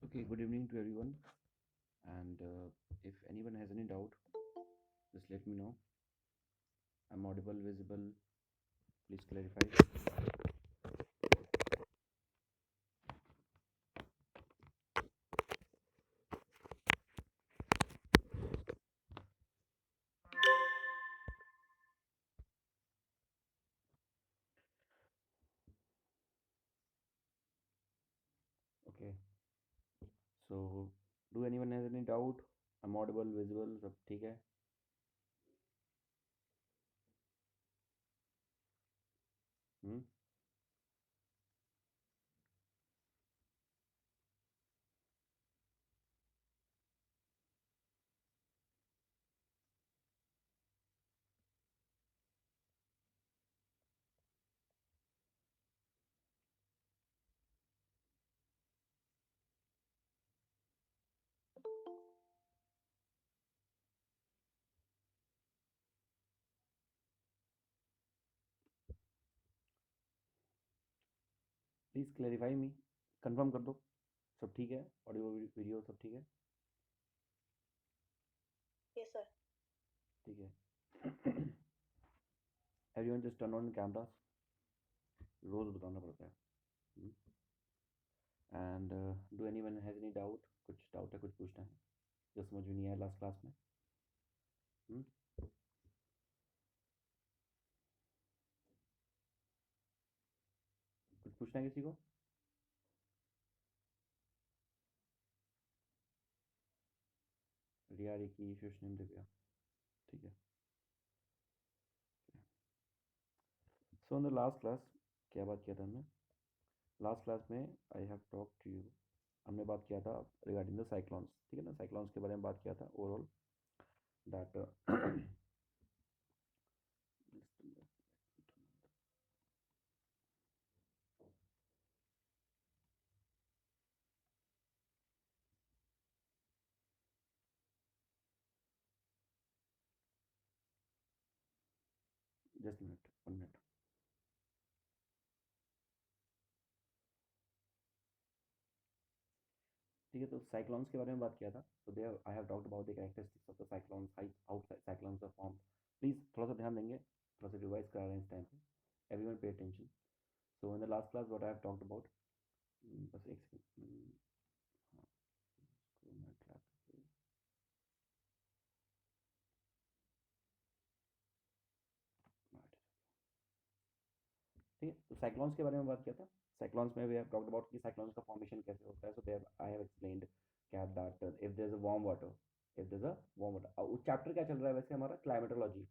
Okay, good evening to everyone. And if anyone has any doubt, just let me know. I'm audible, visible. Please clarify. Okay. So, do anyone has any doubt? I'm audible, visible. सब ठीक है? Hmm? Please clarify me. Confirm कर दो. सब ठीक है? Audio, video सब ठीक है? Yes, sir. ठीक है. Everyone just turn on cameras. रोज बताना पड़ता है. Hmm? And do anyone has any doubt? कुछ doubt है, कुछ पूछना है? जो समझ में नहीं आया लास्ट क्लास में? Hmm? कुछ पूछना है किसी को? रिया, रिकी, सुष्मिम, दिव्या. ठीक है. So in the last class क्या बात किया था हमने? लास्ट क्लास में I have talk to you. हमने बात किया था रिगार्डिंग द साइक्लॉन्स. ठीक है ना? साइक्लॉन्स के बारे में बात किया था overall that. Just minute, 1 minute. ठीक है, तो साइक्लॉन्स के बारे में बात किया था. तो there I have talked about the characteristics of the cyclones, how cyclones are form. Please थोड़ा सा ध्यान देंगे, थोड़ा सा रिवाइज करा रहे हैं इस टाइम पे. Everyone pay attention. So in the last class what I have talked about. बस एक सेकंड. हाँ, इसको मैं clap करके- right. ठीक है, तो साइक्लॉन्स के बारे में बात किया था. साइक्लॉन्स में वी हैव टॉक्ड अबाउट कि साइक्लॉन्स का फॉर्मेशन कैसे होता है. So there I have explained क्या that if there is a warm water, if there is a warm water. उस चैप्टर क्या चल रहा है वैसे हमारा? Climatology.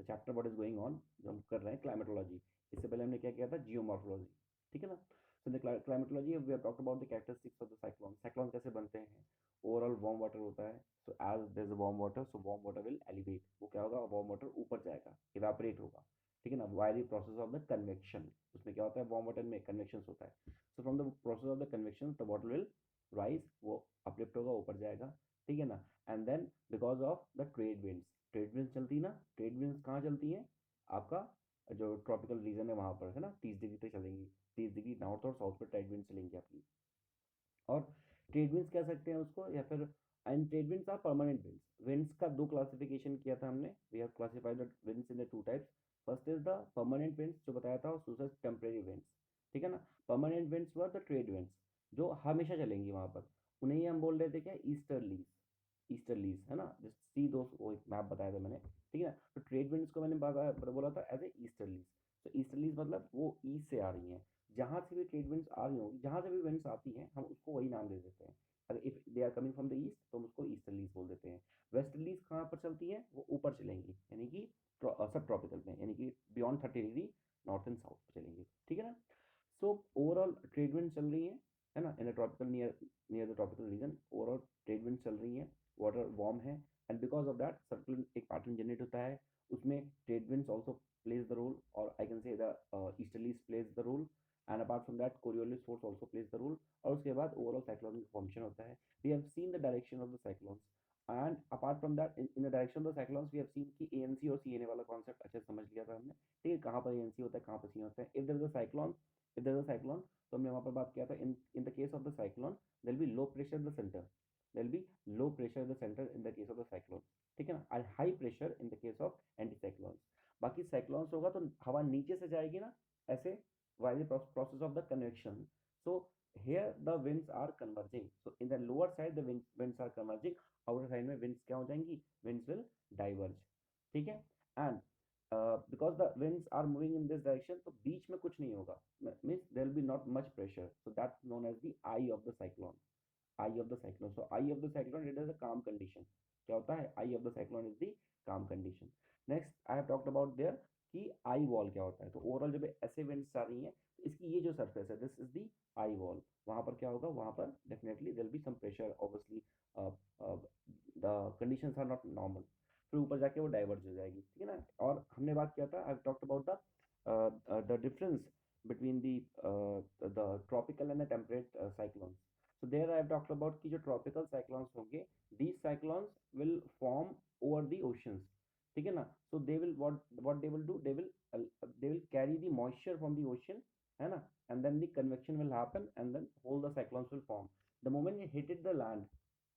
The chapter what is going on, जो हम कर रहे हैं क्लाइमेटोलॉजी. इससे पहले हमने क्या किया था? जियोमॉर्फोलॉजी. ठीक है ना? So in climatology we have talked about the characteristics of the cyclone. Cyclone कैसे बनते हैं? ओवरऑल वार्म वाटर होता है. So as there is warm water, so warm water will elevate. वो क्या होगा? वार्म वाटर ऊपर जाएगा, इवेपोरेट होगा. ठीक है ना? Why the process of the convection. उसमें क्या होता है? वार्म वाटर में कन्वेक्शन होता है. So from the process of the convection the water will rise, वो अपलिफ्ट होगा, ऊपर जाएगा. ठीक है ना? And then because of the trade winds. Trade winds चलती है ना? ट्रेड विंड्स कहाँ चलती हैं? आपका जो ट्रॉपिकल रीजन है वहां पर, है ना? 30 डिग्री तक चलेंगी. 30 डिग्री नॉर्थ और साउथ पर ट्रेड विंड चलेंगी आपकी. और ट्रेड विंड्स कह सकते हैं उसको, या फिर and trade winds are permanent winds. Winds का दो क्लासिफिकेशन किया था हमने. We have classified the winds in the two types. First is the permanent winds जो बताया था, और दूसरा टेम्परेरी विंड्स. ठीक है ना? Permanent winds were the trade winds, जो हमेशा चलेंगी वहां पर. उन्हें ही हम बोल रहे थे क्या? ईस्टर्लीज. ईस्टर्लीज, है ना? जस्ट सी दो, वो एक मैप बताया था मैंने. ठीक है ना? तो ट्रेड विंड्स को मैंने बोला था एज ए ईस्टर्लीज. तो ईस्टर्लीज मतलब वो ईस्ट से आ रही हैं. जहाँ से भी ट्रेड विंड्स आ रही होंगी, जहाँ से भी विंड्स आती हैं, हम उसको वही नाम दे देते हैं. अगर if they are coming from the east तो हम उसको ईस्टर्लीज बोल देते हैं. वेस्टर्लीज कहाँ पर चलती हैं? वो ऊपर चलेंगी, यानी कि सब ट्रॉपिकल में, यानी कि beyond 30 degree north and south पर चलेंगी. ठीक है ना? सो ओवरऑल ट्रेड विंड चल रही है ना? In tropical, near near the tropical region overall trade wind चल रही है. वाटर वार्म है. And because of that circular एक पैटर्न जनरेट होता है. उसमें trade winds also plays the role, और I can say the easterlies plays the role. And apart from that Coriolis force also plays the role. और उसके बाद overall cyclone formation होता है. We have seen the direction of the cyclones. And apart from that in the direction of the cyclones we have seen कि ANC और CNA वाला concept अच्छे से समझ लिया था हमने. ठीक है? कहाँ पर एएनसी होता है, कहाँ पर सीएनए होता है. If there is a cyclone, if there is a cyclone, तो हमने वहाँ पर बात किया था in the case of the cyclone there will be low pressure in the centre, there will be low pressure in the centre in the case of the cyclone, ठीक है ना, and high pressure in the case of anti cyclone. बाकी cyclones होगा तो हवा नीचे से जाएगी ना, ऐसे why the process of the convection. So here the winds are converging, so in the lower side the winds are converging, outer side में winds क्या हो जाएंगी, winds will diverge, ठीक है। And because the winds are moving in this direction, तो बीच में कुछ नहीं होगा, means there will be not much pressure, so that's known as the eye of the cyclone, eye of the cyclone। So eye of the cyclone, it is a calm condition। क्या होता है, eye of the cyclone is the calm condition। Next I have talked about there कि eye wall क्या होता है। तो overall जब ऐसे विंड्स आ रही हैं, इसकी ये जो सरफेस है, this is the eye wall, वहाँ पर क्या होगा, वहाँ पर definitely there be some pressure, obviously the conditions are not normal, फिर ऊपर जाके वो डाइवर्ज हो जाएगी, ठीक है ना। और हमने बात किया था, I talked about the difference between the tropical and the temperate cyclones. So there I have talked about कि जो ट्रॉपिकल साइक्लोन्स होंगे, these cyclones will form over the oceans, ठीक है ना। So they will what they will do, they will carry the moisture from the ocean, है ना, and then the convection will happen and then all the cyclones will form the moment it hit the land,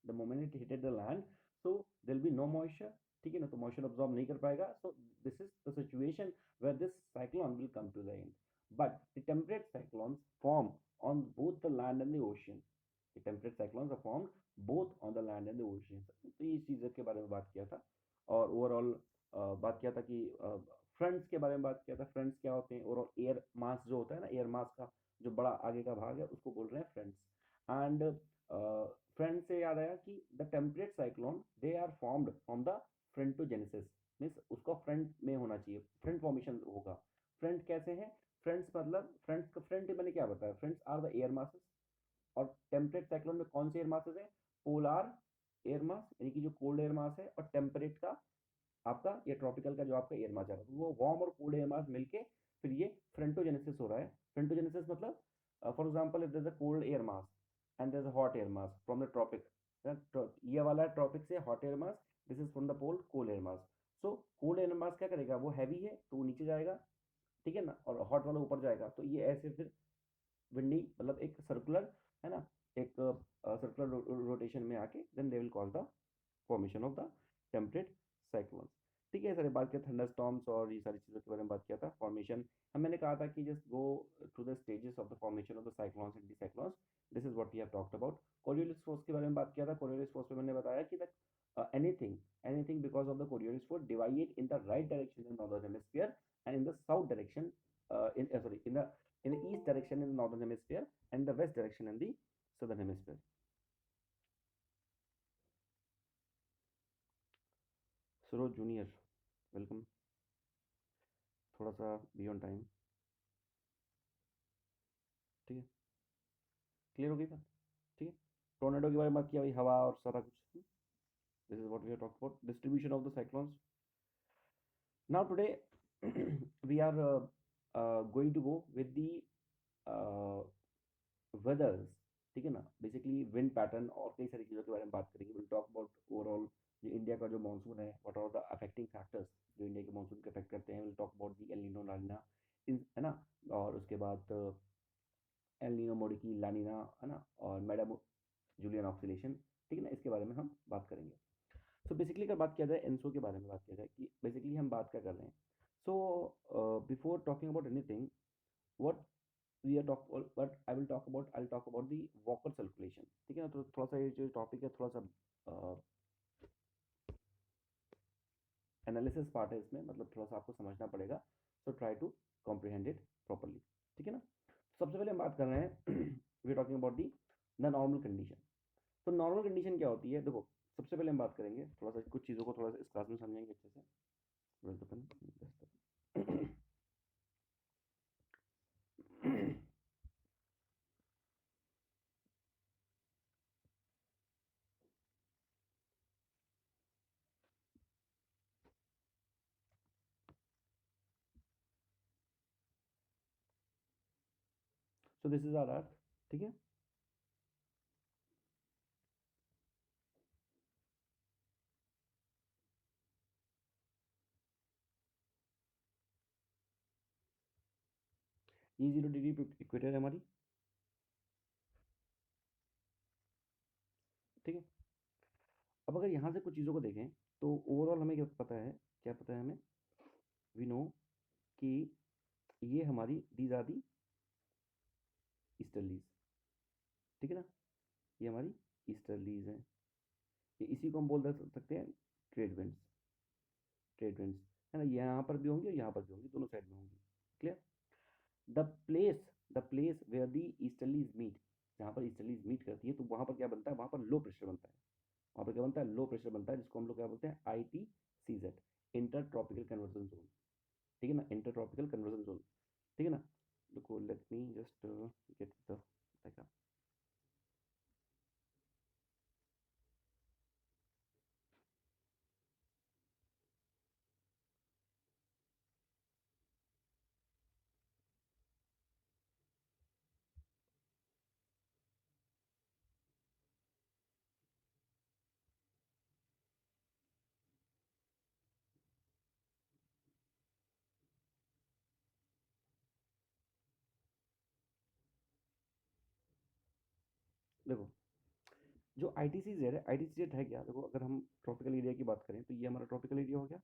the moment it hit the land, so there will be no moisture, ठीक है ना, तो moisture absorb नहीं कर पाएगा, so this is the situation where this cyclone will come to the end। but the temperate cyclones form on both the land and the ocean, the temperate cyclones are formed both on the land and the ocean। तो ये चीज़ के बारे में बात किया था, और overall बात किया था कि फ्रंट्स के बारे में बात किया था। फ्रंट्स क्या होते हैं, और एयर मास जो होता है ना, एयर मास का जो बड़ा आगे का भाग है, उसको बोल रहे हैं फ्रंट्स। एंड फ्रंट से याद आया कि the temperate cyclone they are formed from the frontogenesis, means उसका फ्रंट में होना चाहिए, फ्रंट फॉर्मेशन होगा। फ्रंट कैसे है, फ्रंट्स मतलब फ्रंट मैंने क्या बताया, fronts are the air masses. और टेम्परेट साइक्लोन में कौन से एयर मासेस है, पोलार एयर मास यानी कि जो कोल्ड एयर मास है, और टेम्परेट का आपका ये ट्रॉपिकल का जो आपका एयर मास आ रहा है, वो वार्म और कोल्ड एयर मास मिलके फिर ये फ्रंटोजेनेसिस हो रहा है। फ्रंटोजेनेसिस मतलब for example if there is a cold air mass and there is a hot air mass from the tropic, ये वाला ट्रॉपिक से hot air mass, this is from the pole cold air mass. So cold air mass क्या करेगा, वो heavy है तो वो नीचे जाएगा, ठीक है ना, और हॉट वाला ऊपर जाएगा, तो ये ऐसे फिर विंडी मतलब एक सर्कुलर, है ना, एक सर्कुलर रोटेशन में आके then they will cause the formation of the temperate cyclones. ठीक है, सर बात किया थंडर स्टॉर्म्स और ये सारी चीज़ों के बारे में बात किया था। फॉर्मेशन हम मैंने कहा था कि just go through the stages of the formation of the cyclones and cyclones, this is what we have talked about. Coriolis force के बारे में बात किया था। कोरियोलिस फोर्स में मैंने बताया कि anything because of the Coriolis force divide in the right direction in the northern hemisphere and in the south direction in the east direction in the northern hemisphere and the west direction in the southern hemisphere। Saroj junior welcome, थोड़ा सा beyond time, ठीक है, clear हो गई बात, ठीक है। Tornado के बारे में बात किया भाई, हवा और सारा कुछ, this is what we have talked about distribution of the cyclones. Now today we are going to go with the weathers, ठीक है ना, बेसिकली विंड पैटर्न और कई सारी चीज़ों के बारे में बात करेंगे। विल टॉक अबाउट ओवरऑल जो इंडिया का जो मानसून है, what are the affecting factors जो इंडिया के मानसून को अफेक्ट करते हैं। Will talk about the El Nino La Nina, है ना, और उसके बाद एल नीनो मोडिकी लानिना, है ना, और मैडम जूलियन ऑक्सीलेशन, ठीक है ना, इसके बारे में हम बात करेंगे। सो बेसिकली अगर बात किया जाए एनसो के बारे में बात किया जाए कि बेसिकली हम बात क्या कर रहे हैं। So before talking about anything, what we are talk but I will talk about the Walker circulation, ठीक है ना। तो थोड़ा सा ये जो टॉपिक है, थोड़ा सा एनालिसिस पार्ट है इसमें, मतलब थोड़ा सा आपको समझना पड़ेगा। So try to comprehend it properly, ठीक है ना। सबसे पहले हम बात कर रहे हैं we are talking about the the normal condition. तो नॉर्मल कंडीशन क्या होती है, देखो सबसे पहले हम बात करेंगे थोड़ा सा कुछ चीज़ों को थोड़ा सा इस क्लास में समझेंगे अच्छे से। So this is our earth, ठीक है। ये 0 डिग्री पे इक्वेटर है हमारी, ठीक है। अब अगर यहाँ से कुछ चीज़ों को देखें तो ओवरऑल हमें क्या पता है, क्या पता है हमें, वी नो कि ये हमारी दीज आर दी ईस्टर्लीज, ठीक है ना, ये हमारी ईस्टर्लीज हैं। ये इसी को हम बोल सकते हैं ट्रेड विंड्स, ट्रेड विंड्स, है ना, यहाँ पर भी होंगी और यहाँ पर भी होंगी, दोनों साइड में होंगी, clear. The place, the place where the easterlies meet, जहाँ पर ईस्टर्लीज मीट करती है तो वहाँ पर क्या बनता है, वहाँ पर लो प्रेशर बनता है, वहाँ पर क्या बनता है, लो प्रेशर बनता है, जिसको हम लोग क्या बोलते हैं, ITCZ, inter tropical conversion zone, ठीक है ना, इंटर ट्रॉपिकल कन्वर्जन जोन, ठीक है ना। देखो let me just get the diagram. देखो जो ITCZ है, ITCZ है क्या, देखो अगर हम ट्रॉपिकल एरिया की बात करें तो ये हमारा ट्रॉपिकल एरिया हो गया,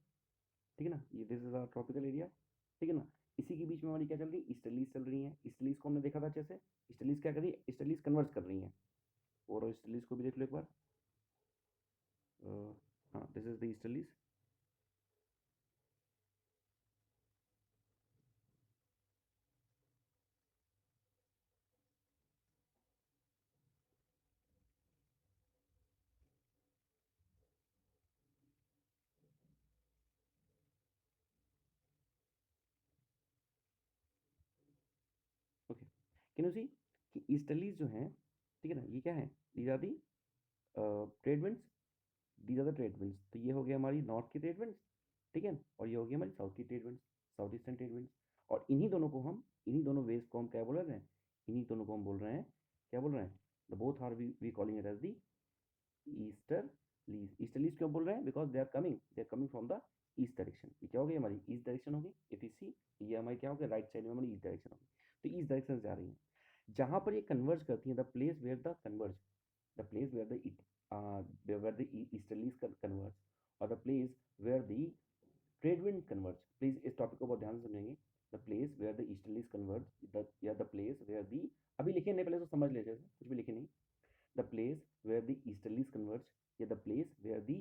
ठीक है ना, ये this is our tropical area, ठीक है ना। इसी के बीच में हमारी क्या चल रही है, ईस्टर्लीज चल रही है, ईस्टर्लीज को हमने देखा था अच्छे से, ईस्टर्लीज क्या कर रही है, ईस्टर्लीज कन्वर्ट कर रही है, और ईस्टर्लीज को भी देख लो एक बार, हाँ this is the easterlies, okay, can you see कि ईस्टर्लीज जो हैं, ठीक है ना, ये क्या है, these are the trade winds, these are the trade winds, तो ये हो गया हमारी नॉर्थ की ट्रेड विंड्स, ठीक है, और ये हो गई हमारी साउथ की trade winds, south eastern trade winds, और इन्हीं दोनों को हम, इन्हीं दोनों वेव्स को हम क्या बोल रहे हैं, इन्हीं दोनों को हम बोल रहे हैं, क्या बोल रहे हैं, the both are we calling it as the easterlies. Easterlies क्यों बोल रहे हैं, because they are coming from the east direction, ये क्या होगी हमारी ईस्ट डायरेक्शन होगी, इफ यू सी ये हमारी क्या होगी, राइट साइड में हमारी ईस्ट डायरेक्शन होगी, तो ईस्ट डायरेक्शन से आ रही है। जहां पर ये कन्वर्ज करती है, the place where the converge, the place where the easterlies converge, or the place where the trade wind converge, please इस टॉपिक को बहुत ध्यान से समझेंगे, the place where the easterlies converge, the place where the, अभी लिखे नहीं, पहले तो समझ लेते हैं, कुछ भी लिखे नहीं, the place where the easterlies converge, या the place where the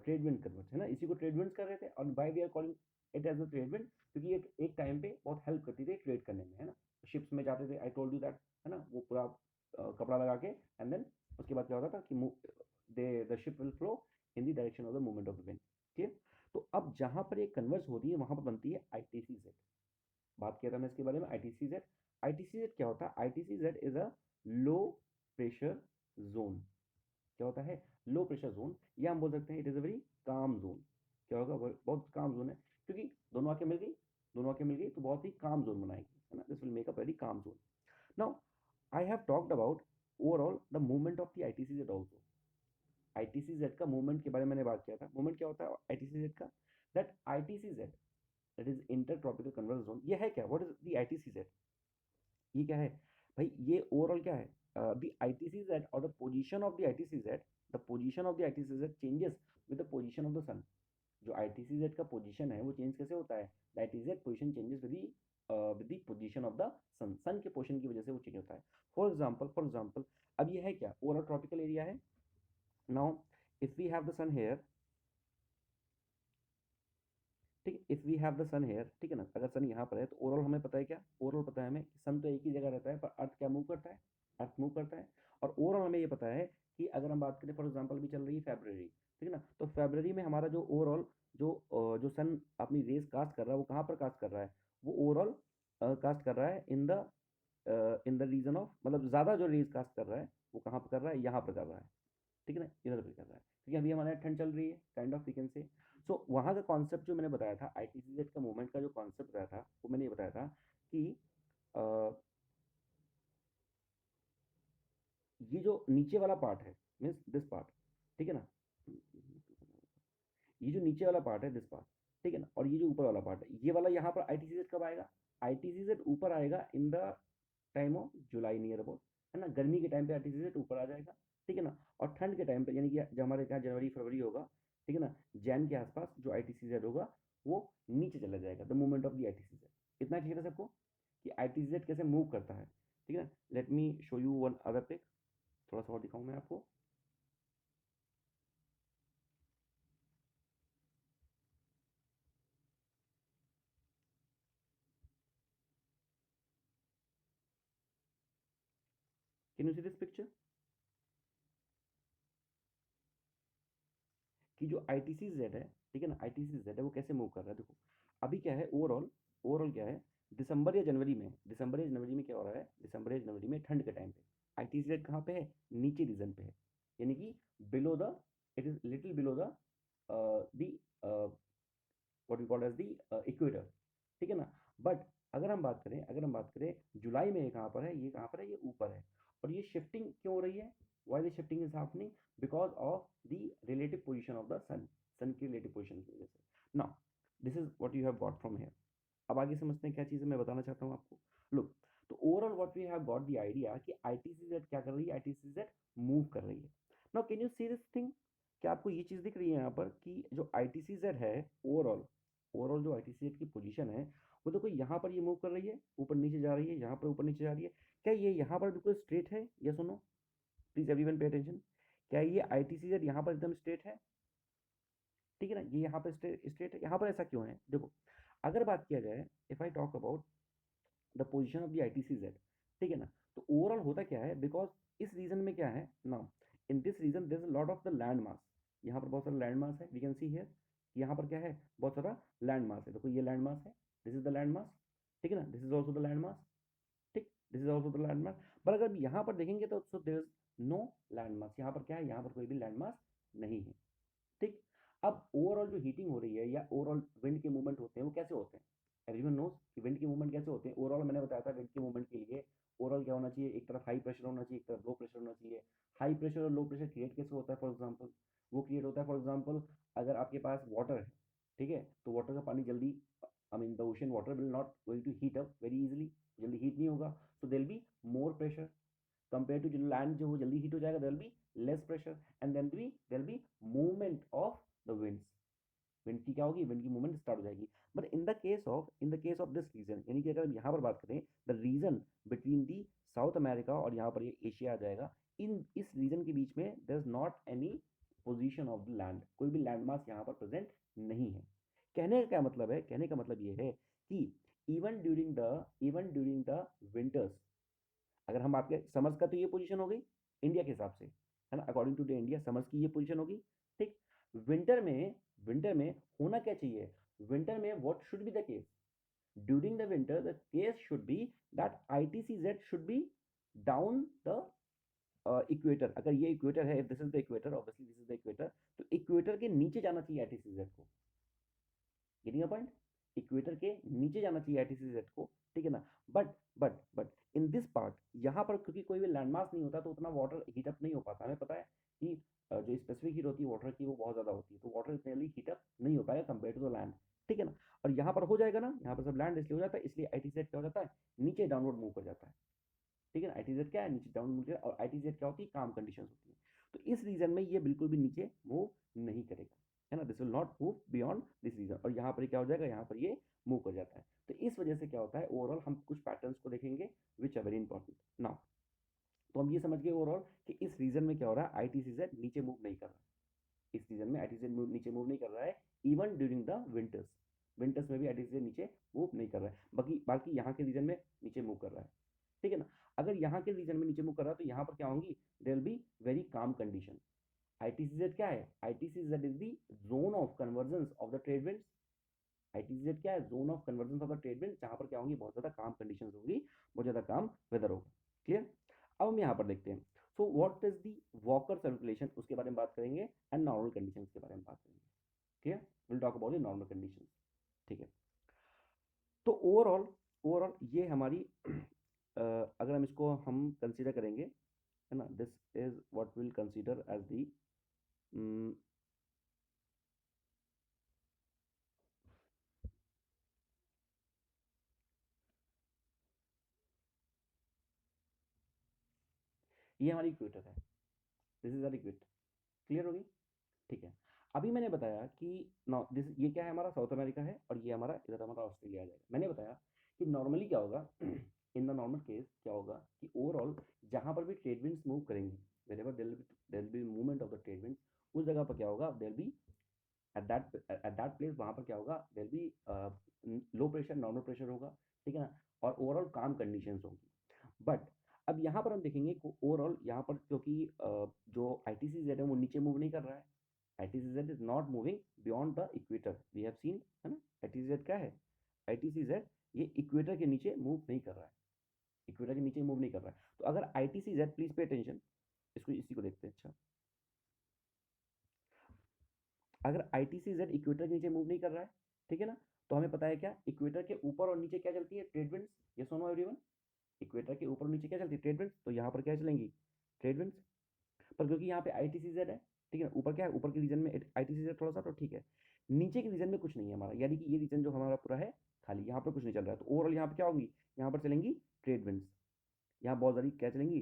trade wind converge, है ना, इसी को trade winds कर रहे थे, और why we are calling it as a trade wind, क्योंकि एक टाइम पे बहुत हेल्प करती थी ट्रेड करने में, है ना, शिप्स में जाते थे, आई टोल्ड यू दैट, है ना, वो पूरा कपड़ा लगा के, एंड देन उसके बाद क्या होता था कि the ship will flow in the direction of the movement of the wind, ठीक है। तो अब जहां पर ये कन्वर्स होती है वहां पर बनती है ITCZ, बात किया था मैं इसके बारे में, ITCZ। ITCZ क्या होता है, ITCZ is a low pressure zone, क्या होता है, लो प्रेशर जोन, या हम बोल सकते हैं it is a very calm zone, क्या होगा, बहुत काम जोन है, क्योंकि दोनों आके मिल गई, दोनों आके मिल गई तो बहुत ही काम जोन बनाएगी, है ना, this will make a very calm zone. Now I have talked about overall the movement of the ITCZ also, ITCZ का मूवमेंट के बारे में मैंने बात किया था, मूवमेंट क्या होता है ITCZ का, that ITCZ, that is inter tropical conversion zone, ये है क्या, व्हाट इज द ITCZ, ये क्या है भाई, ये ओवरऑल क्या है, द ITCZ और the position of the ITCZ, the position of the ITCZ changes with the position of the sun, जो ITCZ का पोजीशन है वो चेंज कैसे होता है, the ITCZ position changes with the position of the sun, sun के position की वजह से वो चेंज होता है। फॉर एग्जांपल अब ये है क्या, ओवरऑल ट्रॉपिकल एरिया है, now if we have the sun here, ठीक है, if we have the sun here, ठीक है ना, अगर सन यहाँ पर है तो ओवरऑल हमें पता है क्या, ओवरऑल पता है हमें सन तो एक ही जगह रहता है, पर अर्थ क्या मूव करता है, अर्थ मूव करता है, और ओवरऑल हमें ये पता है कि अगर हम बात करें फॉर एग्जांपल भी चल रही है फेब्रवरी, ठीक है ना, तो फेब्रवरी में हमारा जो ओवरऑल जो सन अपनी रेस कास्ट कर रहा है वो कहाँ पर कास्ट कर रहा है, वो ओवरऑल कास्ट कर रहा है इन द रीजन ऑफ, मतलब ज़्यादा जो रेस कास्ट कर रहा है वो कहाँ पर कर रहा है, यहाँ पर कर रहा है, ठीक है ना, इधर पे कर रहा है, क्योंकि अभी हमारे यहाँ ठंड चल रही है, kind of we can say. सो वहाँ का कॉन्सेप्ट जो मैंने बताया था, ITCZ का मूवमेंट का जो कॉन्सेप्ट बताया था, वो मैंने ये बताया था कि अ, ये जो नीचे वाला पार्ट है, मीन्स दिस पार्ट, ठीक है ना, ये जो नीचे वाला पार्ट है दिस पार्ट, ठीक है ना, और ये जो ऊपर वाला पार्ट है, ये वाला यहाँ पर ITCZ कब आएगा, ITCZ ऊपर आएगा in the time of July near about, है ना, गर्मी के टाइम पे ITCZ ऊपर आ जाएगा, ठीक है ना, और ठंड के टाइम पे यानी कि जब हमारे यहाँ जनवरी फरवरी होगा, ठीक है ना, जैन के आसपास जो ITCZ होगा वो नीचे चला जाएगा, the movement of the ITCZ। इतना क्लियर है सबको कि ITCZ कैसे मूव करता है, ठीक है। Let me show you one other pic, थोड़ा सा और दिखाऊं मैं आपको। Can you see this picture कि जो ITCZ है, ठीक है ना, ITCZ है वो कैसे मूव कर रहा है, देखो अभी क्या है, ओवरऑल ओवरऑल क्या है, दिसंबर या जनवरी में, दिसंबर या जनवरी में क्या हो रहा है, दिसंबर या जनवरी में ठंड के टाइम पे ITCZ कहाँ पे है, नीचे रीजन पे है, यानी कि below the, it is little below the the what we call as the equator, ठीक है ना। बट अगर हम बात करें जुलाई में ये कहाँ पर है, ये कहाँ पर है, ये ऊपर है, और ये शिफ्टिंग क्यों हो रही है, why the shifting is happening, because of the relative position of the sun, sun की रिलेटिव पोजिशन की वजह से। Now this is what you have got from here. अब आगे समझते हैं क्या चीज़ है मैं बताना चाहता हूँ आपको। लुक, तो overall what we have got the idea कि ITCZ क्या कर रही है, ITCZ मूव कर रही है। Now can you see this thing, क्या आपको ये चीज़ दिख रही है यहाँ पर कि जो ITCZ है ओवरऑल, ओवरऑल जो ITCZ की पोजीशन है वो देखो यहाँ पर ये मूव कर रही है, ऊपर नीचे जा रही है, यहाँ पर ऊपर नीचे जा रही है, क्या ये यहाँ पर बिल्कुल स्ट्रेट है, ये सुनो प्लीज एवरीवन पे अटेंशन, क्या ये ITCZ यहाँ पर एकदम स्ट्रेट है, ठीक है ना, ये यहाँ पर स्ट्रेट है, यहाँ पर ऐसा क्यों है, देखो अगर बात किया जाए, if I talk about the position of the ITCZ, ठीक है ना, तो ओवरऑल होता क्या है, बिकॉज इस रीजन में क्या है now, in this region there is a lot of the land mass, यहाँ पर बहुत सारा लैंड मास है, वी कैन सी हियर, यहाँ पर क्या है, बहुत सारा लैंड मास है, देखो ये लैंड मास है, this is the land mass, ठीक है ना, this is also the land mass, ठीक, this is also the land mass. पर अगर यहाँ पर देखेंगे तो so there is no land mass, यहाँ पर क्या है, यहाँ पर कोई भी लैंड मास नहीं है, ठीक। अब ओवरऑल जो हीटिंग हो रही है या ओवरऑल विंड के मूवमेंट होते हैं वो कैसे होते हैं, एवरीवन नोस कि विंड के मूवमेंट कैसे होते हैं। ओवरऑल मैंने बताया था विंड के मूवमेंट के लिए ओवरऑल क्या होना चाहिए, एक तरफ हाई प्रेशर होना चाहिए, एक तरफ लो प्रेशर होना चाहिए। हाई प्रेशर और लो प्रेशर क्रिएट कैसे होता है, फॉर एग्जाम्पल वो क्रिएट होता है, फॉर एग्जाम्पल अगर आपके पास वाटर है, ठीक है, तो वाटर का पानी जल्दी, I mean the ocean water will not going to heat up very easily, जल्दी हीट नहीं होगा, so there be more pressure compare to जो लैंड जो वो जल्दी हीट हो जाएगा, there be less pressure and then be movement of the winds, wind की क्या होगी, विंड की मूवमेंट स्टार्ट हो जाएगी। But in the case of this region, यानी कि अगर हम यहाँ पर बात करें the region between the south America और यहाँ पर ये एशिया आ जाएगा, इन इस रीजन के बीच में there is not any position of the land, कोई भी लैंड मास यहाँ पर प्रेजेंट नहीं है। कहने का क्या मतलब है, कहने का मतलब ये है कि इवन ड्यूरिंग द विंटर्स, अगर हम आपके समर्स का तो ये पोजीशन हो गई इंडिया के हिसाब से, है ना, according to the India summers की ये पोजीशन होगी, ठीक। विंटर में, विंटर में होना क्या चाहिए, विंटर में what should be the case, during the winter the case should be that ITCZ should be down the equator, अगर ये इक्वेटर है, this is the equator, obviously this is the equator, तो equator के नीचे जाना चाहिए ITCZ को, getting a point, equator के नीचे जाना चाहिए ITCZ को, ठीक है ना। बट इन दिस पार्ट यहाँ पर क्योंकि कोई भी लैंडमास नहीं होता तो उतना वाटर हीटअप नहीं हो पाता, हमें पता है कि जो स्पेसिफिक हीट होती है वाटर की वो बहुत ज़्यादा होती है, तो वाटर इतनी जल्दी हीटअप नहीं हो पाएगा कंपेयर टू द लैंड, ठीक है ना। और यहाँ पर हो जाएगा ना, यहाँ पर सब लैंड इसलिए हो जाता है, इसलिए ITCZ क्या हो जाता है, नीचे डाउनवर्ड मूव कर जाता है, ठीक है ना। ITZ क्या है, नीचे डाउन मूव कर, और ITZ क्या होती है, काम कंडीशन होती है, तो इस रीजन में ये बिल्कुल भी नीचे मूव नहीं करेगा, है ना, this will not move beyond this region, और यहाँ पर क्या हो जाएगा, यहाँ पर ये मूव कर जाता है। तो इस वजह से क्या होता है, ओवरऑल हम कुछ पैटर्न्स को देखेंगे which are very important now. तो हम ये समझ गए ओवरऑल कि इस रीजन में क्या हो रहा है, ITCZ नीचे मूव नहीं कर रहा है, इस रीजन में ITCZ नीचे मूव नहीं कर रहा है, even during the winters, winters में भी ITCZ नीचे मूव नहीं कर रहा है, बाकी बाकी यहाँ के रीजन में नीचे मूव कर रहा है, ठीक है ना। अगर यहाँ के रीजन में नीचे मूव कर रहा है तो यहाँ पर क्या होंगी, there will be very calm condition. ITCZ क्या है, ITCZ is the zone of convergence of the trade winds, ITCZ क्या है, zone of convergence of the trade wind, जहाँ पर क्या होंगी, बहुत ज़्यादा काम कंडीशन होगी, बहुत ज़्यादा काम वेदर होगा, क्लियर। अब हम यहाँ पर देखते हैं, so what is the Walker circulation, उसके बारे में बात करेंगे, एंड नॉर्मल कंडीशन के बारे में बात करेंगे, clear, will talk about the normal condition, ठीक है। तो ओवरऑल ओवरऑल ये हमारी अगर हम इसको हम कंसीडर करेंगे, है ना, this is what will consider as the, ये हमारी इक्वेटर है, this is our equator. Clear होगी? ठीक है। अभी मैंने बताया कि नॉ दिस ये क्या है, हमारा साउथ अमेरिका है और ये हमारा इधर हमारा ऑस्ट्रेलिया आ जाएगा। मैंने बताया कि नॉर्मली क्या होगा इन द नॉर्मल केस क्या होगा कि ओवरऑल जहाँ पर भी ट्रेड विंड्स मूव करेंगी, wherever there will be movement of the trade winds, उस जगह पर क्या होगा, there be at that place, वहाँ पर क्या होगा, there be low pressure, normal pressure होगा, ठीक है ना, और ओवरऑल काम कंडीशंस होंगी। बट अब यहाँ पर हम देखेंगे ओवरऑल यहाँ पर क्योंकि जो ITCZ है वो नीचे मूव नहीं कर रहा है, ITCZ is not moving beyond the equator, we have seen, है ना। ITCZ क्या है, ITCZ ये इक्वेटर के नीचे मूव नहीं कर रहा है, इक्वेटर के नीचे मूव नहीं कर रहा है। तो अगर ITCZ, प्लीज पे अटेंशन, इसको इसी को देखते हैं। अच्छा, अगर ITCZ इक्वेटर के नीचे मूव नहीं कर रहा है, ठीक है ना, तो हमें पता है क्या, इक्वेटर के ऊपर और नीचे क्या चलती है, ट्रेड विंड्स। ये सुनो एवरीवन, इक्वेटर के ऊपर और नीचे क्या चलती है, ट्रेड विंड्स। तो यहाँ पर क्या चलेंगी, ट्रेड विंड्स। पर क्योंकि यहाँ पे ITCZ है, ठीक है, ऊपर क्या है, ऊपर के रीजन में ITCZ थोड़ा सा तो ठीक है, नीचे के रीजन में कुछ नहीं है हमारा, यानी कि ये रीजन जो हमारा पूरा है खाली, यहाँ पर कुछ नहीं चल रहा है। तो ओवरऑल यहाँ पे क्या होगी, यहाँ पर चलेंगी ट्रेड विंड्स, यहाँ बहुत सारी क्या चलेंगी,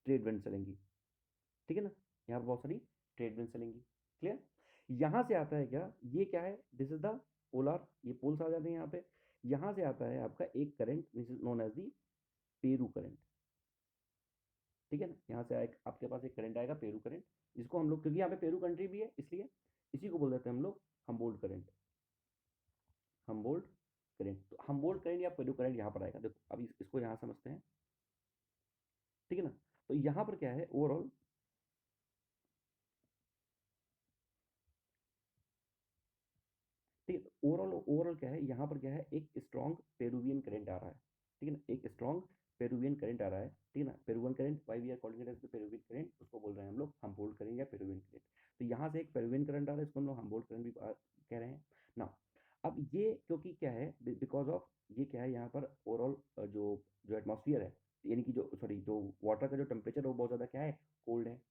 ट्रेड विंड्स चलेंगी, ठीक है ना, यहाँ पर बहुत सारी ट्रेड विंड्स चलेंगी। क्लियर? यहाँ से आता है क्या, ये क्या है, दिस इज द पोलर, ये पोल्स आ जाते हैं यहाँ पे। यहाँ से आता है आपका एक current, this is known as the Peru current, ठीक है ना। यहाँ से आपके पास एक करंट आएगा, पेरू करंट, जिसको हम लोग, क्योंकि यहाँ पे पेरू कंट्री भी है इसलिए इसी को बोल देते हैं हम लोग हम्बोल्ट करंट, हम्बोल्ट करंट। तो हम्बोल्ट करंट या पेरू करंट यहाँ पर आएगा। देखो अभी इसको यहाँ समझते हैं, ठीक है ना। तो यहाँ पर क्या है ओवरऑल, ठीक है, ओवरऑल ओवरऑल क्या है, यहाँ पर क्या है, एक स्ट्रॉन्ग पेरुवियन करंट आ रहा है, ठीक है ना, एक स्ट्रॉन्ग पेरुवियन करंट आ रहा है, ठीक है ना। Peruvian current, why we are calling it as the Peruvian current, उसको बोल रहे हैं हम लोग हम्बोल्ट करंट या पेरुवियन करंट। तो यहाँ से एक पेरुवियन करंट आ रहा है, इसको हम लोग हम्बोल्ट करंट भी कह रहे हैं ना। अब ये क्योंकि क्या है, बिकॉज ऑफ ये क्या है, यहाँ पर ओवरऑल जो जो एटमोसफियर है, यानी कि जो सॉरी जो वाटर का जो टेम्परेचर है वो बहुत ज़्यादा क्या है, कोल्ड है।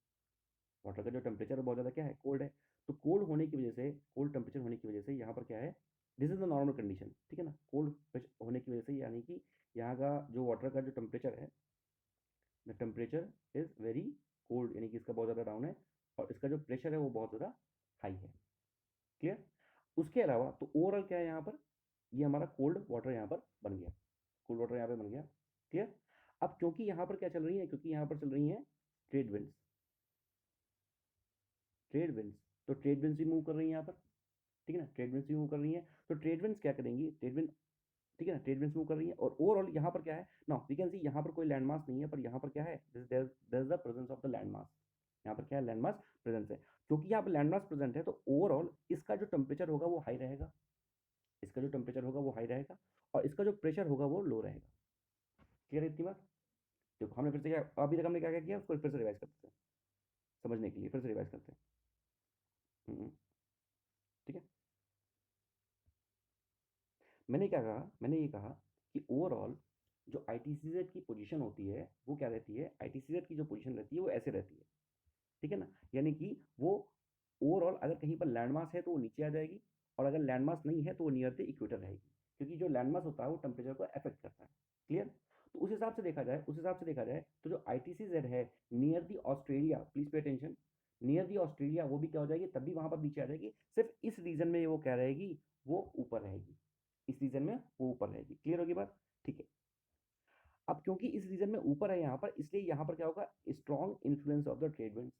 वाटर का जो टेम्परेचर है बहुत ज़्यादा क्या है, कोल्ड है। तो कोल्ड होने की वजह से, कोल्ड टेम्परेचर होने की वजह से यहाँ पर क्या है, this is the normal condition, ठीक है ना। कोल्ड होने की वजह से यानी कि यहाँ का जो वाटर का जो टेम्परेचर है, the temperature is very cold, यानी कि इसका बहुत ज़्यादा डाउन है, और इसका जो प्रेशर है वो बहुत ज़्यादा हाई है। क्लियर? उसके अलावा तो ओवरऑल क्या है यहाँ पर, ये हमारा कोल्ड वाटर यहाँ पर बन गया, कोल्ड वाटर यहाँ पे बन गया। क्लियर? अब क्योंकि यहाँ पर क्या चल रही है, क्योंकि यहाँ पर चल रही है ट्रेड विंड्स, ट्रेड विंड्स, तो ट्रेड विंड्स भी मूव कर रही है यहाँ पर, ठीक है ना, ट्रेड विंड्स भी मूव कर रही हैं। तो ट्रेड विंड्स क्या करेंगी, ट्रेड विंड, ठीक है ना, ट्रेड विंड्स मूव कर रही हैं। और ओवरऑल यहाँ पर क्या है, ना वी कैन सी, यहाँ पर कोई लैंड मास नहीं है, पर यहाँ पर क्या है, there is the presence of the land mass, यहाँ पर क्या है, लैंड मास प्रेजेंस है। क्योंकि यहाँ पर लैंड मास प्रेजेंट है तो ओवरऑल इसका जो टेम्परेचर होगा वो हाई रहेगा, इसका जो टेम्परेचर होगा वो हाई रहेगा, और इसका जो प्रेशर होगा वो लो रहेगा। क्लियर है इतनी बात? देखो हमने फिर से क्या, अभी तक हमने क्या क्या किया, उसको फिर से रिवाइज करते हैं, समझने के लिए फिर से रिवाइज करते हैं। ठीक है, मैंने क्या कहा, मैंने ये कहा कि ओवरऑल जो ITCZ की पोजीशन होती है वो क्या रहती है, ITCZ की जो पोजीशन रहती है वो ऐसे रहती है, ठीक है ना। यानी कि वो ओवरऑल अगर कहीं पर लैंडमास है तो वो नीचे आ जाएगी, और अगर लैंडमास नहीं है तो वो नियर द इक्वेटर रहेगी, क्योंकि जो लैंडमास होता है वो टेम्परेचर को अफेक्ट करता है। क्लियर? तो उस हिसाब से देखा जाए, उस हिसाब से देखा जाए तो जो ITCZ है near the Australia, please pay attention, near the Australia वो भी क्या हो जाएगी, तब भी वहां पर नीचे आ जाएगी, सिर्फ इस रीजन में वो क्या रहेगी, वो ऊपर रहेगी, इस रीजन में वो ऊपर रहेगी। क्लियर होगी बात? ठीक है। अब क्योंकि इस रीजन में ऊपर है यहाँ पर, इसलिए यहाँ पर क्या होगा, strong influence of the trade winds,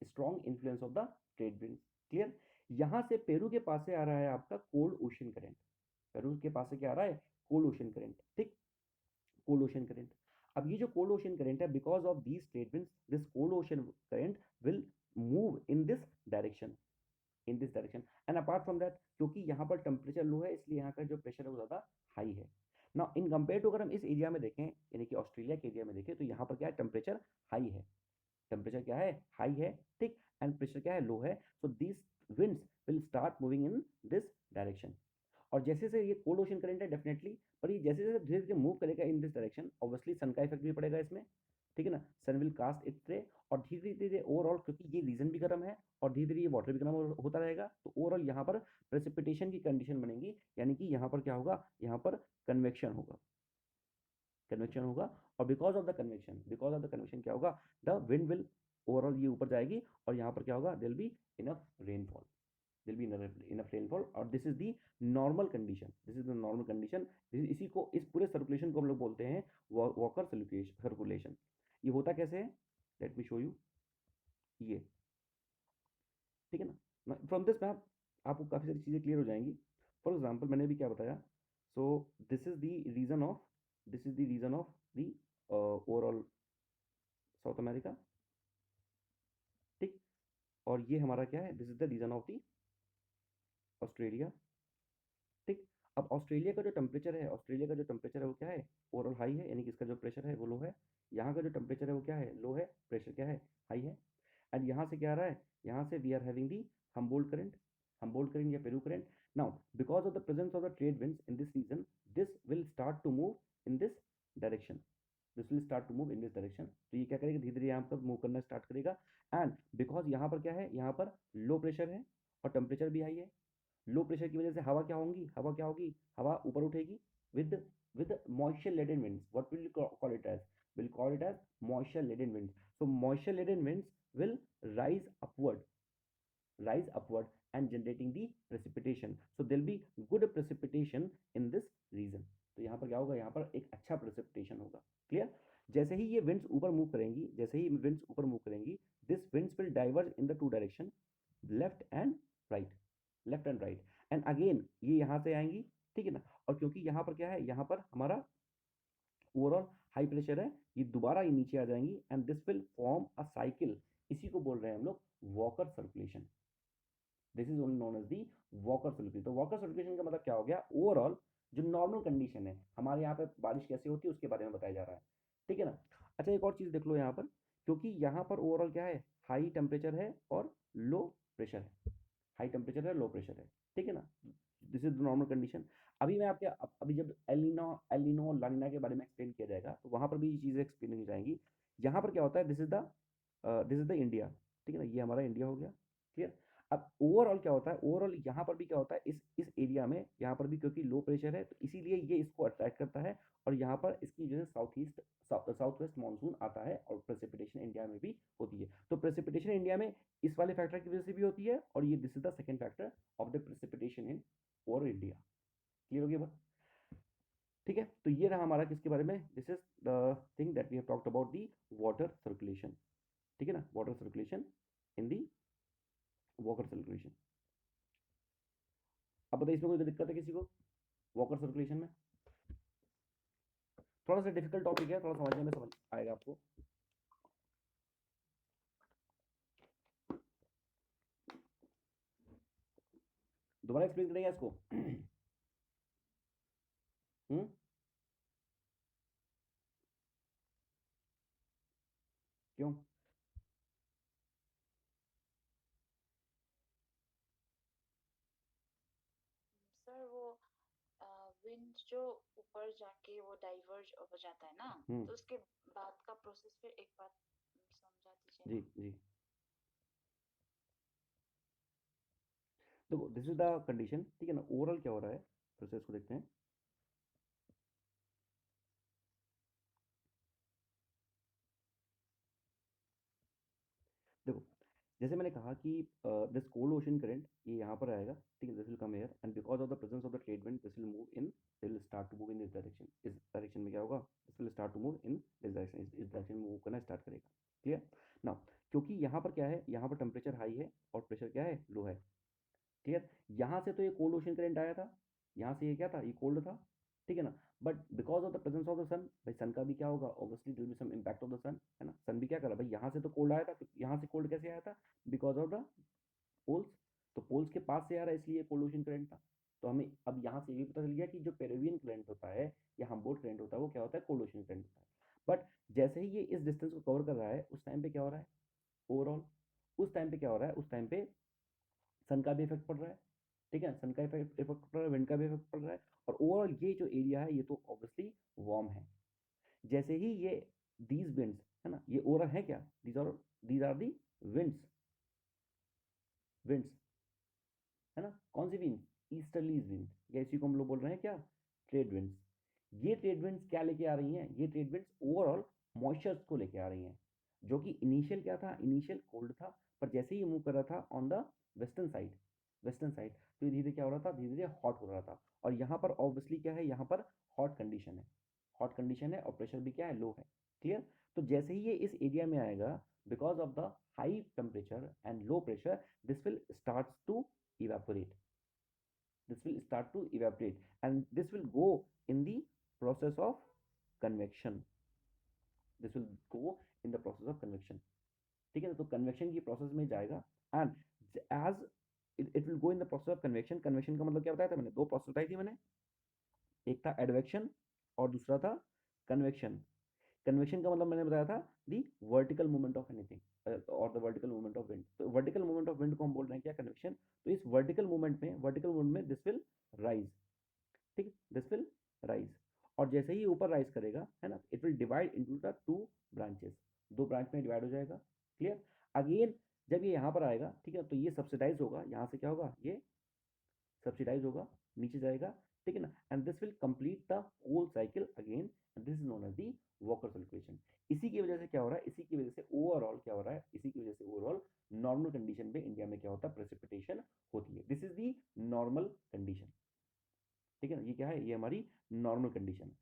strong influence of the trade winds. Clear? यहाँ से पेरू के पास से आ रहा है आपका कोल्ड ओशन करंट, पेरू के पास से क्या आ रहा है, कोल्ड ओशन करंट, ठीक, कोल्ड ओशन करंट। अब ये जो कोल्ड ओशन करंट है, because of these trade winds, this cold ocean current will move in this direction, in this direction. And apart from that, क्योंकि यहाँ पर टेम्परेचर लो है इसलिए यहाँ का जो प्रेशर है वो ज़्यादा हाई है। ना इन कंपेयर टू, अगर हम इस एरिया में देखें, यानी कि ऑस्ट्रेलिया के एरिया में देखें, तो यहाँ पर क्या है, टेम्परेचर हाई है, टेम्परेचर क्या है, हाई है, ठीक, एंड प्रेशर क्या है, लो है। So this winds will start moving in this direction. और जैसे से ये कोल्ड ओशन करंट है डेफिनेटली, पर ये जैसे जैसे धीरे धीरे मूव करेगा इन दिस डायरेक्शन, ऑब्वियसली सन का इफेक्ट भी पड़ेगा इसमें, ठीक है ना, सन विल कास्ट इट्स रे, और धीरे धीरे ओवरऑल क्योंकि ये रीजन भी गर्म है और धीरे धीरे ये वाटर भी गर्म होता रहेगा, तो ओवरऑल यहाँ पर प्रेसिपिटेशन की कंडीशन बनेगी, यानी कि यहाँ पर क्या होगा, यहाँ पर कन्वेक्शन होगा, कन्वेक्शन होगा, और बिकॉज ऑफ द कन्वेक्शन क्या होगा, द विंड विल ओवरऑल ये ऊपर जाएगी, और यहाँ पर क्या होगा, there will be enough rainfall, there will be enough rainfall, और this is the normal condition, this is the normal condition. इसी को, इस पूरे सर्कुलेशन को हम लोग बोलते हैं वॉकर सर्कुलेशन। ये होता कैसे है, लेट मी शो यू, ये ठीक है ना। फ्रॉम दिस मैप आपको काफ़ी सारी चीज़ें क्लियर हो जाएंगी। फॉर एग्जाम्पल मैंने अभी क्या बताया, so this is the region of, this is the region of the overall South America, ठीक। और ये हमारा क्या है, this is the region of the Australia, ठीक। अब ऑस्ट्रेलिया का जो टेम्परेचर है, ऑस्ट्रेलिया का जो टेम्परेचर है वो क्या है, ओवरऑल हाई है, यानी कि इसका जो प्रेशर है वो लो है। यहाँ का जो टेम्परेचर है वो क्या है, लो है, प्रेशर क्या है, हाई है। एंड यहाँ से क्या आ रहा है, यहाँ से we are having the Humboldt current या Peru current. Now, because of the presence of the trade winds in this region, this will start to move in this direction. This will start to move in this direction. तो ये क्या करेगा, धीरे धीरे यहाँ पर move करना start करेगा। एंड बिकॉज यहाँ पर क्या है, यहाँ पर लो प्रेशर है और टेम्परेचर भी हाई है। लो प्रेशर की वजह से हवा क्या होगी, हवा ऊपर उठेगी with moisture laden winds. What will you call it as, will call it as moisture laden winds. So moisture laden winds will rise upward rise upward and generating the precipitation. So there will be good precipitation in this region. तो यहाँ पर क्या होगा, यहाँ पर एक अच्छा precipitation होगा। क्लियर। जैसे ही ये winds ऊपर मूव करेंगी, this winds will diverge in the two direction, left and right, and again ये यहाँ से आएंगी, ठीक है ना। और क्योंकि यहाँ पर क्या है, यहाँ पर हमारा ओवरऑल हाई प्रेशर है, ये दोबारा ये नीचे आ जाएंगी, and this will form a cycle. इसी को बोल रहे हैं हम लोग Walker circulation. This is only known as the Walker circulation. तो वॉकर सर्कुलेशन का मतलब क्या हो गया, ओवरऑल जो नॉर्मल कंडीशन है हमारे यहाँ पे बारिश कैसे होती है उसके बारे में बताया जा रहा है, ठीक है ना। अच्छा एक और चीज़ देख लो यहाँ पर, क्योंकि यहाँ पर ओवरऑल क्या है, हाई टेम्परेचर है और लो प्रेशर है, हाई टेम्परेचर है, लो प्रेशर है, ठीक है ना। This is the normal condition. अभी मैं आपके अभी जब एलिनो लानिना के बारे में एक्सप्लेन किया जाएगा तो वहाँ पर भी ये चीज़ें एक्सप्लेन की जाएंगी। यहाँ पर क्या होता है, दिस इज द इंडिया, ठीक है ना, ये हमारा इंडिया हो गया। क्लियर। अब ओवरऑल क्या होता है, ओवरऑल यहाँ पर भी क्या होता है, इस एरिया में यहाँ पर भी क्योंकि लो प्रेशर है तो इसीलिए ये इसको अट्रैक्ट करता है, और यहाँ पर इसकी जो है साउथ वेस्ट मानसून आता है, और प्रेसिपिटेशन इंडिया में भी होती है। तो प्रेसिपिटेशन इंडिया में इस वाले फैक्टर की वजह से भी होती है, और ये this is the second factor of the precipitation in over India. Clear हो गया बात, ठीक है। तो ये रहा हमारा किसके बारे में, this is the thing that we have talked about the water circulation, ठीक है ना, water circulation in the Walker circulation. अब बताइए इसमें कोई दिक्कत है किसी को, वॉकर सर्कुलेशन में। थोड़ा सा डिफिकल्ट टॉपिक है, थोड़ा समझने में समझ आएगा आपको। दोबारा एक्सप्लेन करेंगे इसको। क्यों। सर वो विंड जो ऊपर जाके वो डाइवर्ज हो जाता है ना, तो उसके बाद का प्रोसेस फिर एक बार समझा दीजिए जी ना। जी, देखो दिस इज द कंडीशन, ठीक है ना। ओवरऑल क्या हो रहा है, प्रोसेस को देखते हैं। देखो जैसे मैंने कहा कि दिस कोल्ड ओशन करंट ये यहाँ पर आएगा, ठीक है, this will come here, and because of the presence of the trade wind this will move in, this will start to move in this direction. इस डायरेक्शन में क्या होगा, this will start to move in this direction, इस direction में move करना start करेगा। Clear. Now क्योंकि यहाँ पर क्या है, यहाँ पर टेम्परेचर हाई है और प्रेशर क्या है, लो है। क्लियर। यहाँ से तो ये कोल्ड ओशन करंट आया था, यहाँ से ये क्या था, ये कोल्ड था, ठीक है ना। But because of the presence of the sun, भाई सन का भी क्या होगा, obviously there will be some impact of the sun, है ना। सन भी क्या कर रहा है भाई, यहाँ से तो कोल्ड आया था, तो यहाँ से कोल्ड कैसे आया था, बिकॉज ऑफ द पोल्स। तो पोल्स के पास से आ रहा है इसलिए कोल्ड ओशन करंट था। तो हमें अब यहाँ से ये भी पता चल गया कि जो पेरुवियन करंट होता है या हम्बोल्ट करंट होता है वो क्या होता है, कोल्ड ओशन करंट होता है। बट जैसे ही ये इस डिस्टेंस को कवर कर रहा है उस टाइम पे क्या हो रहा है, ओवरऑल उस टाइम पे क्या हो रहा है, उस टाइम पे सन का भी इफेक्ट पड़ रहा है, ठीक है, सन का इफेक्ट पड़ रहा है, विंड का भी इफेक्ट पड़ रहा है, और ओवरऑल ये जो एरिया है ये तो ऑब्वियसली वार्म है। जैसे ही ये दीज विंड्स, है ना, ये ओवरऑल है क्या, these are the winds, winds, है ना। कौन सी विंड, ईस्टर्लीज विंड, या इसी को हम लोग बोल रहे हैं क्या, ट्रेड विंड्स। ये ट्रेड विंड्स क्या लेके आ रही हैं, ये ट्रेड विंड्स ओवरऑल मॉइस्चर्स को लेके आ रही हैं, जो कि इनिशियल क्या था, इनिशियल कोल्ड था, पर जैसे ही मूव कर रहा था on the western side, western side, तो ये धीरे क्या हो रहा था, धीरे धीरे हॉट हो रहा था। और यहाँ पर ऑब्वियसली क्या है, यहाँ पर हॉट कंडीशन है, हॉट कंडीशन है और प्रेशर भी क्या है, लो है। क्लियर। तो जैसे ही ये इस एरिया में आएगा, because of the high temperature and low pressure, this will start to evaporate, this will start to evaporate, and this will go in the process of convection, this will go in the process of convection। ठीक है ना, तो convection की process में जाएगा, and as it will go in the process of convection. Convection का मतलब क्या बताया था मैंने, दो प्रोसेस बताई थी मैंने, एक था एडवेक्शन और दूसरा था कन्वेक्शन। कन्वेक्शन का मतलब मैंने बताया था the vertical movement of anything और the vertical movement of wind. तो वर्टिकल मूवमेंट ऑफ विंड को हम बोल रहे हैं क्या, कन्वेक्शन। तो इस वर्टिकल मूवमेंट में दिस विल राइज, ठीक, दिस विल राइज, और जैसे ही ऊपर राइज करेगा है ना, it will divide into the two branches, दो ब्रांच में डिवाइड हो जाएगा। क्लियर। अगेन जब ये यहाँ पर आएगा, ठीक है, तो ये सब्सिडाइज होगा, यहाँ से क्या होगा, ये सब्सिडाइज होगा, नीचे जाएगा, ठीक है ना, and this will complete the whole cycle again, and this is known as the Walker circulation. इसी की वजह से क्या हो रहा है, इसी की वजह से ओवरऑल क्या हो रहा है, इसी की वजह से ओवरऑल नॉर्मल कंडीशन में इंडिया में क्या होता है, प्रेसिपिटेशन होती है। This is the normal condition, ठीक है ना, ये क्या है, ये हमारी नॉर्मल कंडीशन है।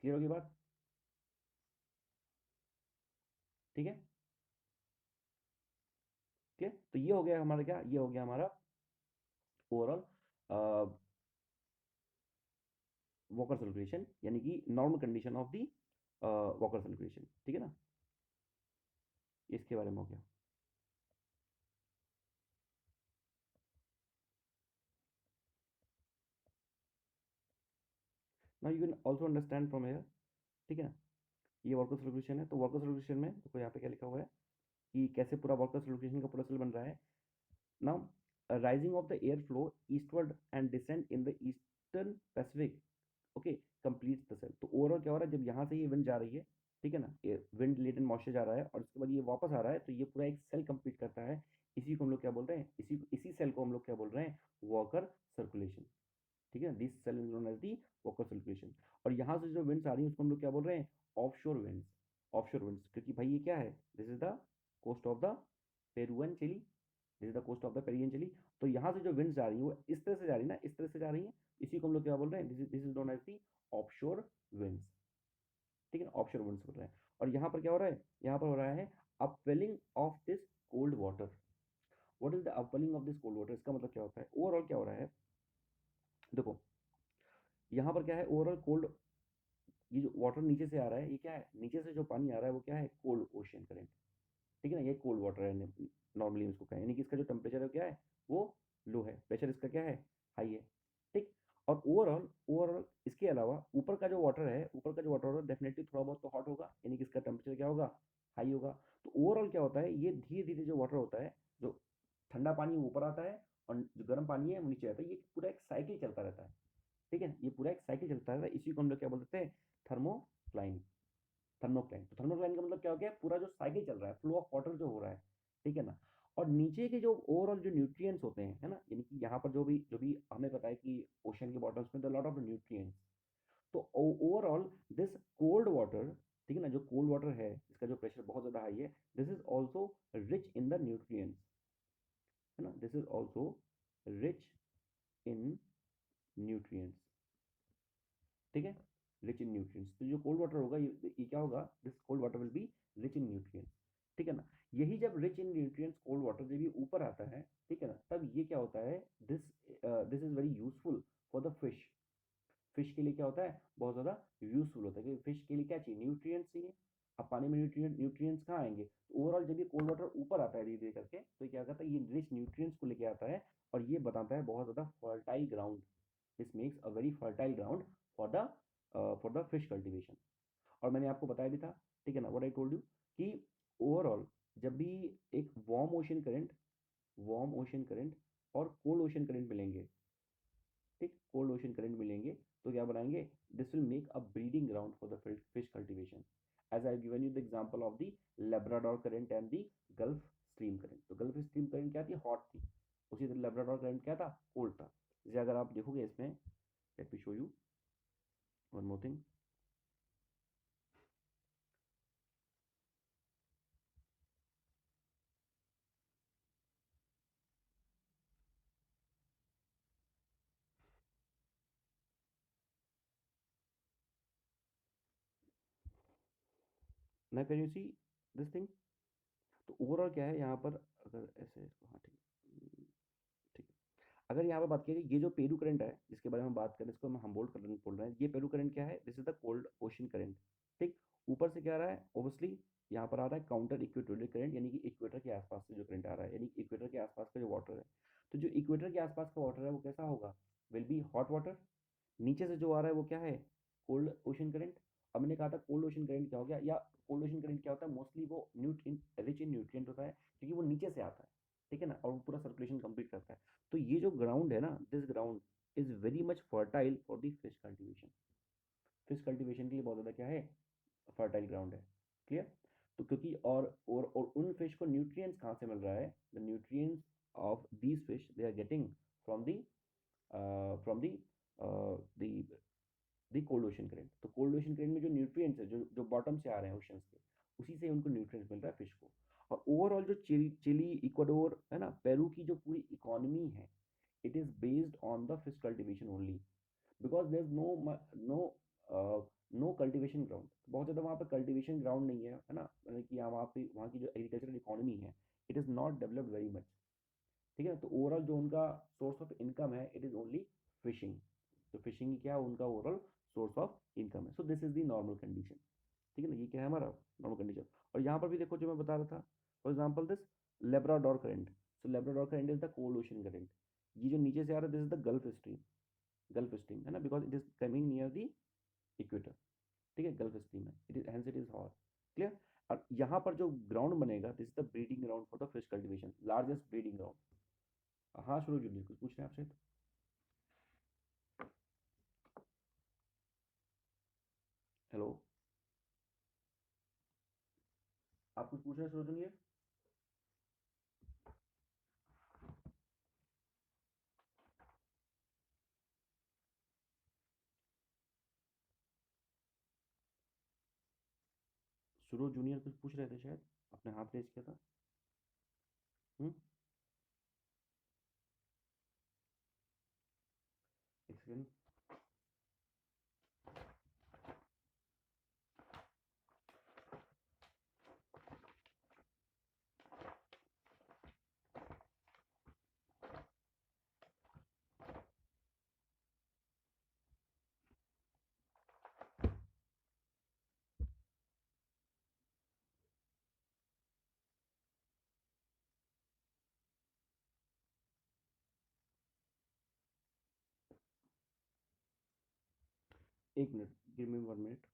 क्लियर होगी बात, ठीक है। क्लियर। तो ये हो गया हमारा क्या, ये हो गया हमारा ओवरऑल वॉकर सर्कुलेशन, यानी कि normal condition of the Walker circulation, ठीक है ना, इसके बारे में हो गया। Now you can also understand from here, ठीक है ना, ये वॉकर सर्कुलेशन है। तो वॉकर सर्कुलेशन में देखो यहाँ पे क्या लिखा हुआ है कि कैसे पूरा वॉकर सर्कुलेशन का पूरा सेल बन रहा है। Now rising of the air flow eastward and descent in the eastern Pacific, okay, completes the cell. तो ओवरऑल क्या हो रहा है, जब यहाँ से ये विंड जा रही है, ठीक है ना, ये विंड लेटेंट मॉइस्चर जा रहा है और उसके बाद ये वापस आ रहा है, तो ये पूरा एक सेल कंप्लीट करता है। इसी को हम लोग क्या बोल रहे हैं, इसी सेल को हम लोग क्या बोल रहे हैं, वॉकर सर्कुलेशन, ठीक है। This cell is known as the Walker circulation. और यहाँ से जो विंड्स आ रही है उसको हम लोग क्या बोल रहे हैं, ऑफशोर विंड्स, ऑफशोर विंड्स, क्योंकि भाई ये क्या है, this is the coast of the Peruvian Chile, this is the coast of the Peruvian Chile. तो यहाँ से जो विंड्स जा रही है वो इस तरह से जा रही है ना, इस तरह से जा रही है, इसी को हम लोग क्या बोल रहे हैं, this is known as the offshore winds, ठीक है ना, ऑफशोर विंड्स बोल रहे हैं। और यहाँ पर क्या हो रहा है, यहाँ पर हो रहा है upwelling of this cold water. What is the upwelling of this cold water, इसका मतलब क्या होता है, ओवरऑल क्या हो रहा है, देखो यहाँ पर क्या है, ओवरऑल कोल्ड, ये जो वाटर नीचे से आ रहा है, ये क्या है, नीचे से जो पानी आ रहा है वो क्या है, कोल्ड ओशियन करंट, ठीक है ना, ये कोल्ड वाटर है नॉर्मली इसको कहें, यानी कि इसका जो टेम्परेचर है क्या है, वो लो है, प्रेशर इसका क्या है, हाई है, ठीक। और ओवरऑल ओवरऑल इसके अलावा ऊपर का जो वाटर है, ऊपर का जो वाटर होगा डेफिनेटली थोड़ा बहुत तो हॉट होगा, यानी कि इसका टेम्परेचर क्या होगा, हाई होगा। तो ओवरऑल क्या होता है, ये धीरे धीरे जो वाटर होता है, जो ठंडा पानी ऊपर आता है और जो गर्म पानी है वो नीचे आता है, ये पूरा एक साइकिल चलता रहता है, ठीक है, ये पूरा एक साइकिल चलता रहता है। इसी को हम लोग क्या बोलते हैं, थर्मोक्लाइन, थर्मोक्लाइन। तो थर्मोक्लाइन का मतलब क्या हो गया, पूरा जो साइकिल चल रहा है, फ्लो ऑफ वाटर जो हो रहा है, ठीक है ना। और नीचे के जो ओवरऑल जो न्यूट्रिएंट्स होते हैं, है ना, यानी कि यहाँ पर जो भी हमें पता है कि ओशन के बॉटम्स में द लॉट ऑफ न्यूट्रिएंट्स। तो ओवरऑल दिस कोल्ड वाटर, ठीक है ना, जो कोल्ड वाटर है इसका जो प्रेशर बहुत ज़्यादा हाई है, this is also rich in the nutrients, है ना, this is also rich in nutrients, ठीक है, रिच इन न्यूट्रिएंट्स। तो जो कोल्ड वाटर होगा, ये क्या होगा, this cold water will be rich in nutrients, ठीक है ना। यही जब rich in nutrients cold water जब ये ऊपर आता है, ठीक है ना, तब ये क्या होता है, this this is very useful for the fish. Fish के लिए क्या होता है, बहुत ज़्यादा यूजफुल होता है, क्योंकि फिश के लिए क्या चाहिए, न्यूट्रिएंट्स चाहिए। अब पानी में न्यूट्रिएंट्स कहाँ आएंगे, तो ओवरऑल जब ये कोल्ड वाटर ऊपर आता है धीरे धीरे करके, तो ये क्या करता है, ये रिच न्यूट्रिएंट्स को लेके आता है और ये बताता है बहुत ज़्यादा fertile ground. This makes a very fertile ground for the fish cultivation. और मैंने आपको बताया भी था, ठीक है ना, व्हाट आई टोल्ड यू, कि ओवरऑल जब भी एक वार्म ओशन करंट और कोल्ड ओशन करंट मिलेंगे, ठीक, कोल्ड ओशन करंट मिलेंगे, तो क्या बनाएंगे, this will make a breeding ground for the fish cultivation. As I given you the example of the Labrador current and the gulf stream current. तो gulf stream current क्या थी, hot थी, उसी तरह लेब्राडोर करंट क्या था, cold था। जैसे अगर आप देखोगे इसमें, let me show you, one more thing, ना can you see this thing. तो ओवरऑल क्या है यहाँ पर, अगर ऐसे इसको, हाँ ठीक है, ठीक है। अगर यहाँ पर बात की जाए, ये जो पेरू करंट है जिसके बारे में हम बात करें, इसको हम बोल्ड करंट बोल रहे हैं, ये पेरू करंट क्या है, this is the cold ocean current. ठीक, ऊपर से क्या आ रहा है, ओब्वियसली यहाँ पर आ रहा है काउंटर इक्वेटोरियल करंट, यानी कि इक्वेटर के आसपास से जो करंट आ रहा है, यानी इक्वेटर के आसपास का जो वाटर है। तो जो इक्वेटर के आसपास का वाटर है वो कैसा होगा, विल बी हॉट वाटर। नीचे से जो आ रहा है वो क्या है, कोल्ड ओशन करंट। अब मैंने कहा था कोल्ड ओशन करंट क्या हो गया, या कोल्ड ओशन करंट क्या होता है, मोस्टली वो न्यूट्रिएंट रिच इन न्यूट्रिएंट होता है, क्योंकि वो नीचे से आता है, ठीक है ना, और वो पूरा सर्कुलेशन कंप्लीट करता है। तो ये जो ग्राउंड है ना, this ground is very much fertile for the fish cultivation. Fish cultivation के लिए बहुत ज़्यादा क्या है, फर्टाइल ग्राउंड है। क्लियर। तो क्योंकि और उन फिश को न्यूट्रिएंट्स कहाँ से मिल रहा है, the nutrients of these fish they are getting from the from the the cold ocean current. तो कोल्ड ओशन करंट में जो न्यूट्रिएंट्स है, जो जो बॉटम से आ रहे हैं ओशंस के, उसी से उनको न्यूट्रिएंट्स मिल रहा है फिश को। और ओवरऑल जो चिली इक्वाडोर है ना, पेरू की जो पूरी इकोनॉमी है, it is based on the fish cultivation only, because there is no no cultivation ground. बहुत ज़्यादा वहाँ पर कल्टीवेशन ग्राउंड नहीं है ना, मतलब कि यहाँ वहाँ पे वहाँ की जो एग्रीकल्चरल इकोनॉमी है, it is not developed very much. ठीक है, तो ओवरऑल जो उनका सोर्स ऑफ इनकम है, इट इज़ ओनली फिशिंग। तो फिशिंग ही क्या है, उनका ओवरऑल सोर्स ऑफ इनकम है। सो this is the normal condition. ठीक है ना, ये क्या है हमारा नॉर्मल कंडीशन। और यहाँ पर भी देखो जो मैं बता रहा था, for example this Labrador current. So Labrador current is the cold ocean current. ये जो नीचे से आ रहा है, this is the gulf stream. Gulf stream है ना, because it is coming near the equator. ठीक है, गल्फ स्ट्रीम है, it is hence it is hot. Clear. और यहाँ पर जो ग्राउंड बनेगा, this is the breeding ground for the fish cultivation, largest breeding ground. हाँ शुरू जूनियर, कुछ पूछ रहे हैं आपसे। हेलो, आप कुछ पूछ रहे हैं शुरू जूनियर। सुरो जूनियर कुछ पूछ रहे थे शायद, अपने हाथ रेज किया था। हम्म, एक सेकेंड। एक मिनट, गिव मी 1 मिनट।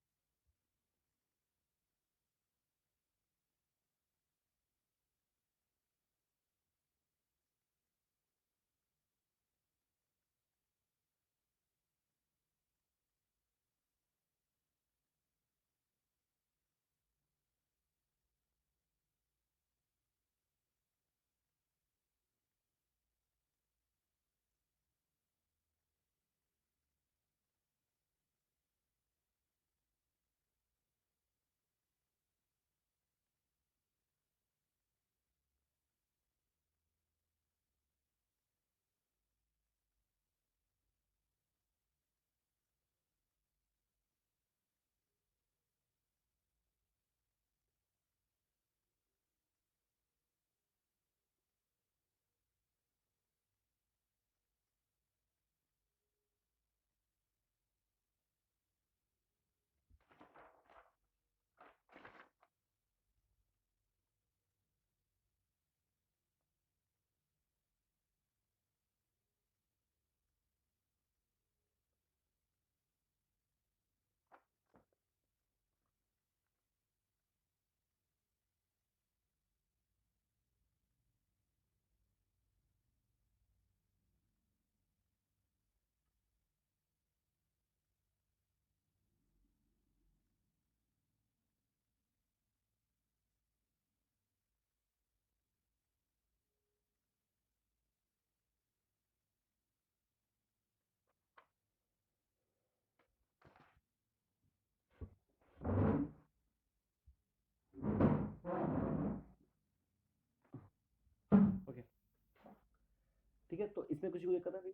है, तो इसमें किसी को दिक्कत है भाई?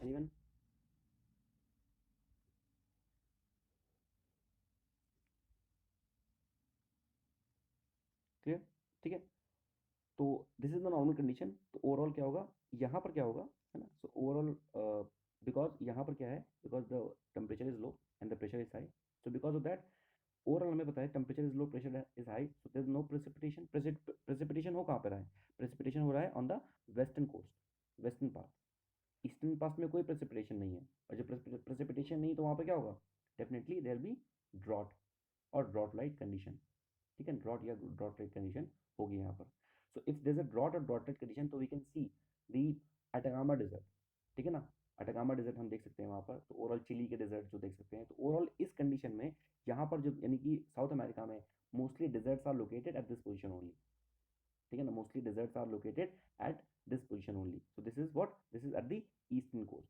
एनीवन? क्लियर? ठीक है, तो this is the normal condition. तो ओवरऑल क्या होगा, यहाँ पर क्या होगा, है ना? सो ओवरऑल बिकॉज यहाँ पर क्या है, because the temperature is low and the pressure is high, so because of that overall हमें पता है temperature is low, pressure is high, so there is no precipitation. Precipitation हो कहाँ पर रहा है? प्रेसिपिटेशन हो रहा है on the western coast, western part. Eastern part में कोई प्रेसिपिटेशन नहीं है, और जब प्रेसिपिटेशन नहीं है तो वहाँ पर क्या होगा? डेफिनेटली देयर बी ड्रॉट और ड्रॉट लाइक कंडीशन। ठीक है, ड्रॉट या ड्रॉट लाइक कंडीशन होगी यहाँ पर। So if there is a drought और ड्रॉट लाइक कंडीशन, तो we can see the Atacama desert. ठीक है ना, अटाकामा डेजर्ट हम देख सकते हैं वहाँ पर। तो ओवरऑल चिली के डेजर्ट जो देख सकते हैं, तो ओवरऑल इस कंडीशन में यहाँ पर जो यानी कि साउथ अमेरिका में mostly deserts are located at this position only. ठीक है ना, mostly deserts are located at this position only. So this is what, this is at the eastern coast.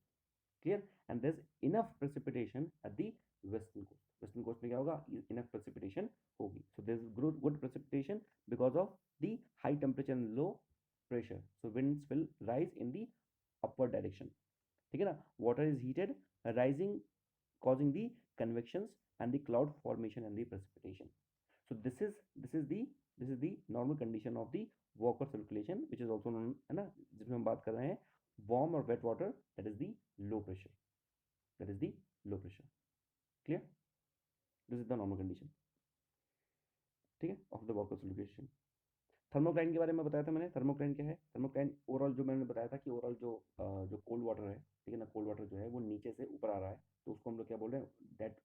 Clear? And there is enough precipitation at the western coast. Western coast में क्या होगा? Enough precipitation होगी। So there is good precipitation because of the high temperature and low pressure, so winds will rise in the upward direction. ठीक है ना, water is heated, rising, causing the convections and the cloud formation and the precipitation. So this is the normal condition of the Walker circulation, which is also known, है ना, जिसमें हम बात कर रहे हैं warm और wet water, that is the low pressure, that is the low pressure. Clear? This is the normal condition. ठीक है, of the Walker circulation. Thermocline के बारे में बताया था मैंने। थर्मोक्लाइन क्या है? थर्मोक्लाइन ओवरऑल जो मैंने बताया था कि ओवरऑल जो कोल्ड वाटर है, ठीक है ना, कोल्ड वाटर जो है वो नीचे से ऊपर आ रहा है, तो उसको हम लोग क्या बोल रहे हैं? That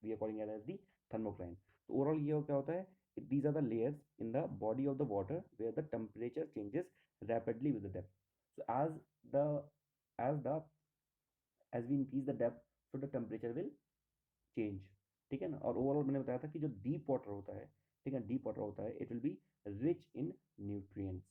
we are calling as the thermocline. तो ओवरऑल ये क्या होता है? These are the layers in the body of the water where the temperature changes rapidly with the depth. So the as we increase the depth, so the temperature will change. ठीक है ना, और overall मैंने बताया था कि जो deep water होता है, ठीक है, डीप वाटर होता है, it will be rich in nutrients.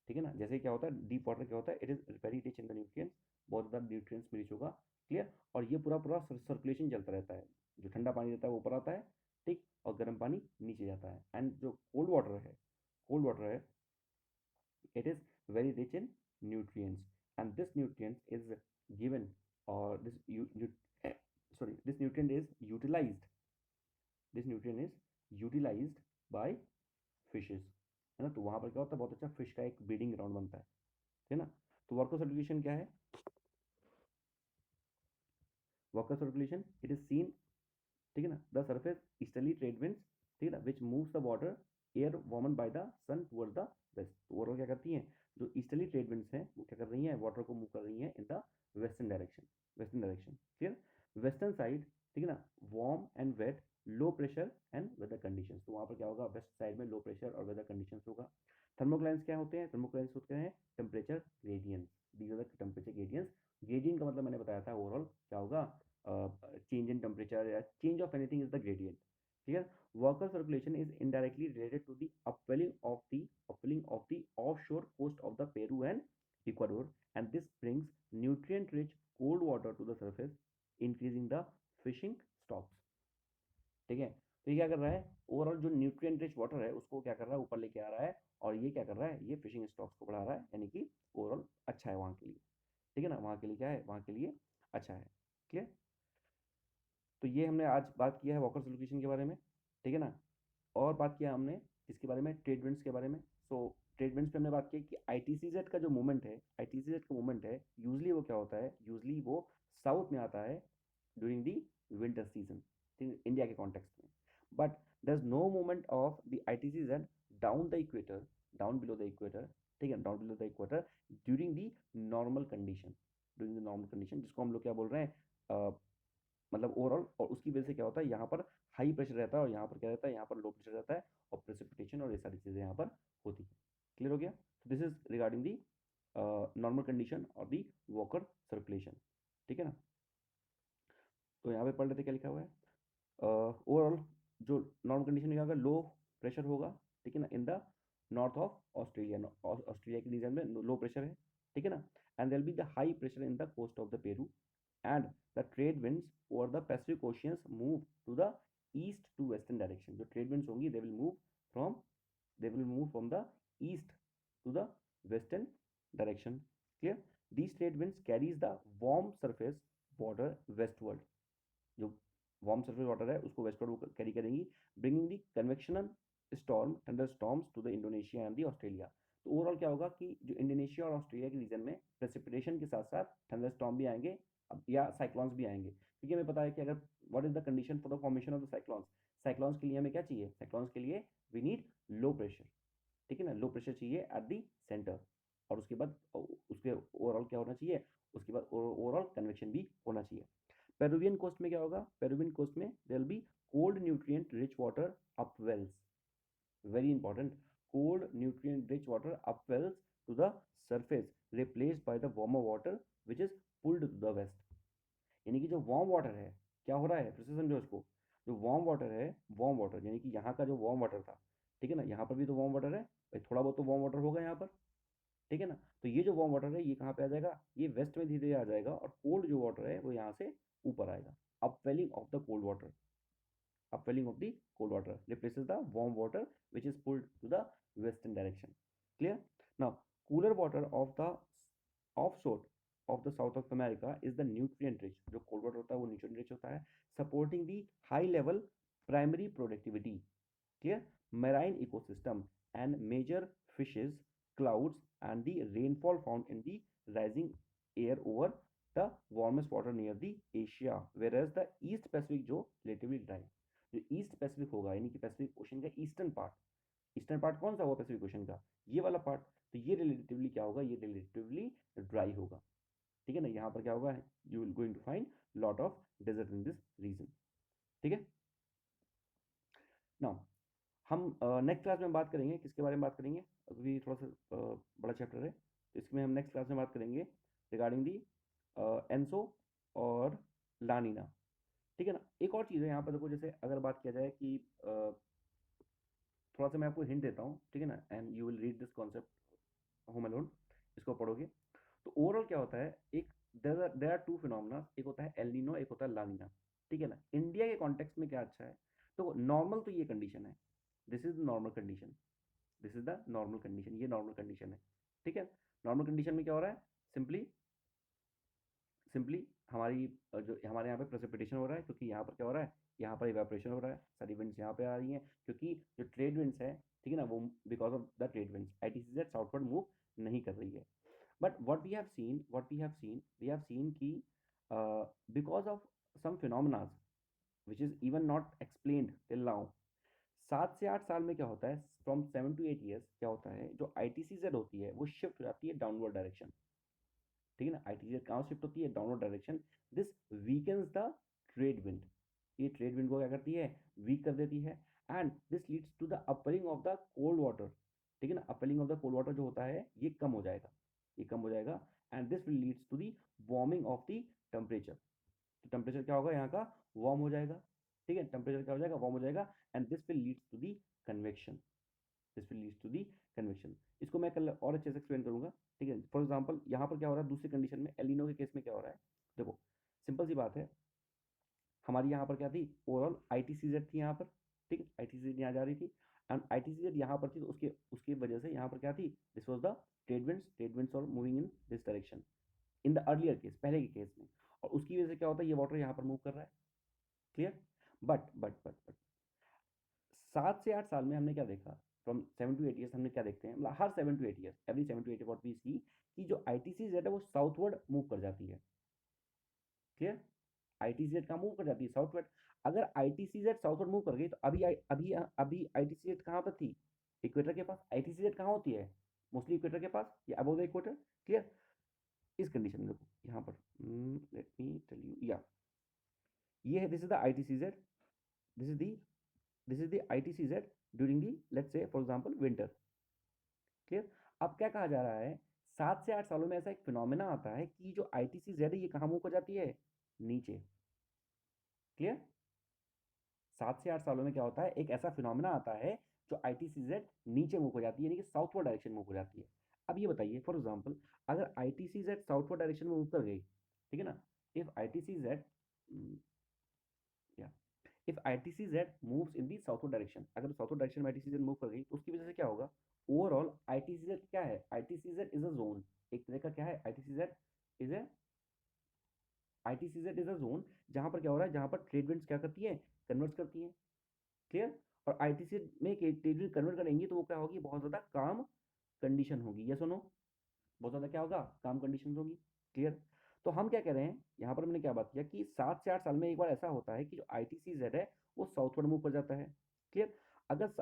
ठीक है ना, जैसे क्या होता है डीप वाटर, क्या होता है? It is very rich in the nutrients, बहुत ज़्यादा न्यूट्रिएंट्स में रिच होगा। क्लियर? और ये पूरा पूरा सर्कुलेशन चलता रहता है। जो ठंडा पानी रहता है वो ऊपर आता है, ठीक, और गर्म पानी नीचे जाता है। एंड जो कोल्ड वाटर है, कोल्ड वाटर है, it is very rich in nutrients, and this nutrient is given, or this nutrient is utilized, this nutrient is utilized by fishes, है ना। तो वहाँ पर क्या होता है? बहुत अच्छा फिश का एक ब्रीडिंग ग्राउंड बनता है ना। तो वर्कर सर्कुलेशन क्या है? Worker circulation, it is seen, ठीक है ना, the surface easterly trade winds, ठीक है ना, which moves the water air warmed by the sun toward the west. तो ओवरऑल क्या करती हैं? जो ईस्टर्ली ट्रेड विंड्स हैं वो क्या कर रही हैं? वाटर को मूव कर रही हैं in the western direction, western direction. Clear? Western side, ठीक है ना, warm and wet, low pressure and weather conditions. तो वहाँ पर क्या होगा? वेस्ट साइड में लो प्रेशर और वेदर कंडीशंस होगा। थर्मोक्लाइंस क्या होते हैं? थर्मोक्लाइंस होते हैं temperature gradients. These are the temperature gradients. Gradient का मतलब मैंने बताया था ओवरऑल क्या होगा? change in temperature या change of anything is the gradient. Here, water circulation is indirectly related to the upwelling of the offshore coast of the Peru and Ecuador, and this brings nutrient-rich cold water to the surface, increasing the fishing stocks. ठीक है, तो ये क्या कर रहा है? Overall जो nutrient rich water है उसको क्या कर रहा है? ऊपर लेके आ रहा है, और ये क्या कर रहा है? ये फिशिंग स्टॉक्स को बढ़ा रहा है, यानी कि ओवरऑल अच्छा है वहाँ के लिए। ठीक है ना, वहाँ के लिए क्या है? वहाँ के लिए अच्छा है। क्लियर? तो ये हमने आज बात किया है वॉकर सर्कुलेशन के बारे में। ठीक है ना, और बात किया हमने इसके बारे में, ट्रेड विंड्स के बारे में। सो ट्रेड विंड्स पे हमने बात की कि आईटीसीजेड का जो मूवमेंट है, आईटीसीजेड का मूवमेंट है, यूजली वो क्या होता है? यूजली वो साउथ में आता है during the winter season, India के कॉन्टेक्स्ट में। But there is no movement of the ITCZ down the equator, down below the equator, ठीक है, down below the equator during the normal condition, during the normal condition, जिसको हम लोग क्या बोल रहे हैं? मतलब ओवरऑल। और उसकी वजह से क्या होता है? यहाँ पर हाई प्रेशर रहता है, और यहाँ पर क्या रहता है? यहाँ पर लो प्रेशर रहता है, और प्रेसिपिटेशन और ये सारी चीज़ें यहाँ पर होती है। क्लियर हो गया? तो this is regarding the normal condition और दी वॉकर सर्कुलेशन। ठीक है ना, तो यहाँ पे पढ़ लेते क्या लिखा हुआ है। ओवरऑल जो नॉर्मल कंडीशन क्या होगा? लो प्रेशर होगा, ठीक है ना, in the north of Australia, Australia के रीजन में लो प्रेशर है, ठीक है ना। And there will be the high pressure in the coast of the Peru, and the trade winds over the Pacific Oceans move to the east to western direction. जो trade winds होंगी they will move from the east warm surface water westward, जो warm surface water है उसको westward वो carry करेंगी, bringing the convectional storm thunder storms to the Indonesia and the Australia. तो overall क्या होगा कि जो इंडोनेशिया और ऑस्ट्रेलिया के रीजन में प्रेसिपिटेशन के साथ साथ थंडर स्टॉर्म भी आएंगे या साइक्लॉन्स भी आएंगे, क्योंकि हमें पता है कि अगर what is the condition for the formation of the cyclones, cyclones के लिए हमें क्या चाहिए, साइक्लॉन्स के लिए वी नीड लो प्रेशर, ठीक है ना, लो प्रेशर चाहिए एट दी सेंटर, और उसके बाद उसके ओवरऑल क्या होना चाहिए, उसके बाद ओवरऑल कन्वेक्शन भी होना चाहिए। पेरुवियन कोस्ट में क्या होगा, पेरुवियन कोस्ट में there will be cold nutrient rich water up wells, very important, cold nutrient rich water upwells to the surface replaced by the warmer water which is pulled to the west। यानी कि जो warm water है, क्या हो रहा है फिर से समझो इसको, जो वार्म वाटर है, वार्म वाटर यानी कि यहाँ का जो वार्म वाटर था, ठीक है ना, यहाँ पर भी तो वार्म वाटर है भाई, थोड़ा बहुत तो वार्म वाटर होगा यहाँ पर, ठीक है ना, तो ये जो वार्म वाटर है ये कहाँ पे आ जाएगा, ये वेस्ट में धीरे धीरे आ जाएगा, और कोल्ड जो वाटर है वो यहाँ से ऊपर आएगा, upwelling of the cold water, upwelling of the cold water replaces the warm water which is pulled to the western direction, clear? Now cooler water of the offshore of the south of America is the nutrient rich, जो cold water होता है वो nutrient rich होता है, supporting the high level primary productivity, clear, marine ecosystem and major fishes, clouds and the rainfall found in the rising air over the warmest water near the Asia, whereas the East Pacific जो relatively dry, जो east Pacific होगा यानी कि Pacific ocean का eastern part, eastern part कौन सा होगा Pacific ocean का, ये वाला पार्ट, तो ये रिलेटिवली क्या होगा, ये रिलेटिवली ड्राई होगा, ठीक है ना, यहाँ पर क्या होगा, you will going to find lot of desert in this region, ठीक है। नाउ हम नेक्स्ट क्लास में बात करेंगे, किसके बारे में बात करेंगे, अभी थोड़ा सा बड़ा चैप्टर है, तो इसमें हम नेक्स्ट क्लास में बात करेंगे रिगार्डिंग दी एनसो और लानीना, ठीक है ना। एक और चीज़ है यहाँ पर देखो, जैसे अगर बात किया जाए कि थोड़ा सा मैं आपको हिंट देता हूँ, ठीक है ना, and you will read this concept home alone, इसको पढ़ोगे तो ओवरऑल क्या होता है, एक देयर आर टू फिनोमेना, एक होता है एल नीनो, एक होता है लानीना, ठीक है ना। इंडिया के कॉन्टेक्स्ट में क्या अच्छा है, तो नॉर्मल तो ये कंडीशन है, this is normal condition, this is the normal condition, ये नॉर्मल कंडीशन है, ठीक है। नॉर्मल कंडीशन में क्या हो रहा है, सिंपली सिंपली हमारी जो हमारे यहाँ पे प्रेसिपिटेशन हो रहा है, क्योंकि यहाँ पर क्या हो रहा है, यहाँ पर इवेपोरेशन हो रहा है, सारी विंड्स यहाँ पे आ रही हैं, क्योंकि जो ट्रेड विंड्स है, ठीक है ना, वो because of the trade winds ITCZ southward move नहीं कर रही है। But what we have seen, we have seen कि because of some phenomenas which is even not explained till now, 7 से 8 साल में क्या होता है, फ्रॉम 7 to 8 years क्या होता है, जो आईटीसीजेड होती है वो शिफ्ट हो जाती है डाउनवर्ड डायरेक्शन, ठीक है ना, आईटीजेड कहाँ शिफ्ट होती है, downward direction, this weakens the trade wind, ये ट्रेड विंड को क्या करती है, वीक कर देती है, and this leads to the upwelling of the cold water, ठीक है ना, upwelling of the cold water जो होता है ये कम हो जाएगा, ये कम हो जाएगा, and this will leads to the warming of the temperature, तो टेम्परेचर क्या होगा यहाँ का, वार्म हो जाएगा, ठीक है, टेम्परेचर क्या हो जाएगा, वार्म हो जाएगा, and this will leads to the convection, this will leads to the convection. इसको मैं कल और अच्छे से एक्सप्लेन करूंगा, ठीक है। फॉर एग्जांपल यहाँ पर क्या हो रहा है, दूसरी कंडीशन में एलिनो के केस में क्या हो रहा है, देखो सिंपल सी बात है, हमारी यहाँ पर क्या थी, ओवरऑल आईटीसीजेड थी यहाँ पर, ठीक है, आईटीसीजेड यहाँ जा रही थी, एंड आईटीसीजेड यहाँ पर थी, तो उसके उसकी वजह से यहाँ पर क्या थी, this was the trade winds और moving in this direction in the earlier case, पहले के केस में, और उसकी वजह से क्या होता है, ये वाटर यहाँ पर मूव कर रहा है, क्लियर। बट 7 से 8 साल में हमने क्या देखा, फ्रॉम 7 to 8 years हमने क्या देखते हैं, मतलब हर 7 to 8 years, every 7 to 8 what we see, कि जो आईटीसीजेड है वो साउथवर्ड मूव कर जाती है, क्लियर, आईटीसीजेड कहाँ मूव कर जाती है, साउथवर्ड। अगर आईटीसीजेड साउथवर्ड मूव कर गई तो अभी आईटीसीजेड कहाँ पर थी, इक्वेटर के पास, आईटीसीजेड कहाँ होती है, मोस्टली इक्वेटर के पास या अबव द इक्वेटर, क्लियर। इस कंडीशन में देखो यहाँ पर, लेट मी टेल यू, या ये है, this is the ITCZ, this is the ITCZ during the, let's say for example winter, clear. अब क्या कहा जा रहा है, 7 से 8 सालों में ऐसा एक फिनोमेना आता है कि जो ITCZ है ये कहाँ मूव कर जाती है, नीचे, क्लियर। 7 से 8 सालों में क्या होता है, एक ऐसा फिनोमेना आता है जो ITCZ नीचे मूव हो जाती है, यानी कि साउथवर्ड डायरेक्शन मूव हो जाती है। अब ये बताइए फॉर एग्जाम्पल, अगर ITCZ साउथवर्ड डायरेक्शन में मूव कर गई, ठीक है ना, इफ ITCZ या if ITCZ moves in the southward direction, अगर साउथवर्ड डायरेक्शन में ITCZ मूव कर गई तो उसकी वजह से क्या होगा, ओवरऑल ITCZ क्या है, ITCZ इज अ जोन, एक तरह का क्या है, ITCZ is a ITCZ is a zone जहाँ पर क्या हो रहा है, जहाँ पर ट्रेड विंड्स क्या करती है, कन्वर्ट करती है। क्लियर। और ITCZ में ट्रेड विंड कन्वर्ट करेंगी तो वो क्या होगी, बहुत ज़्यादा काम कंडीशन होगी। यस और नो, बहुत ज़्यादा क्या होगा, काम कंडीशन होगी। क्लियर। तो हम क्या कह रहे हैं, यहाँ पर हमने क्या बात किया कि 7 से 8 साल में एक बार ऐसा होता है कि जो ITCZ है वो साउथवर्ड मूव कर जाता है। क्लियर। अगर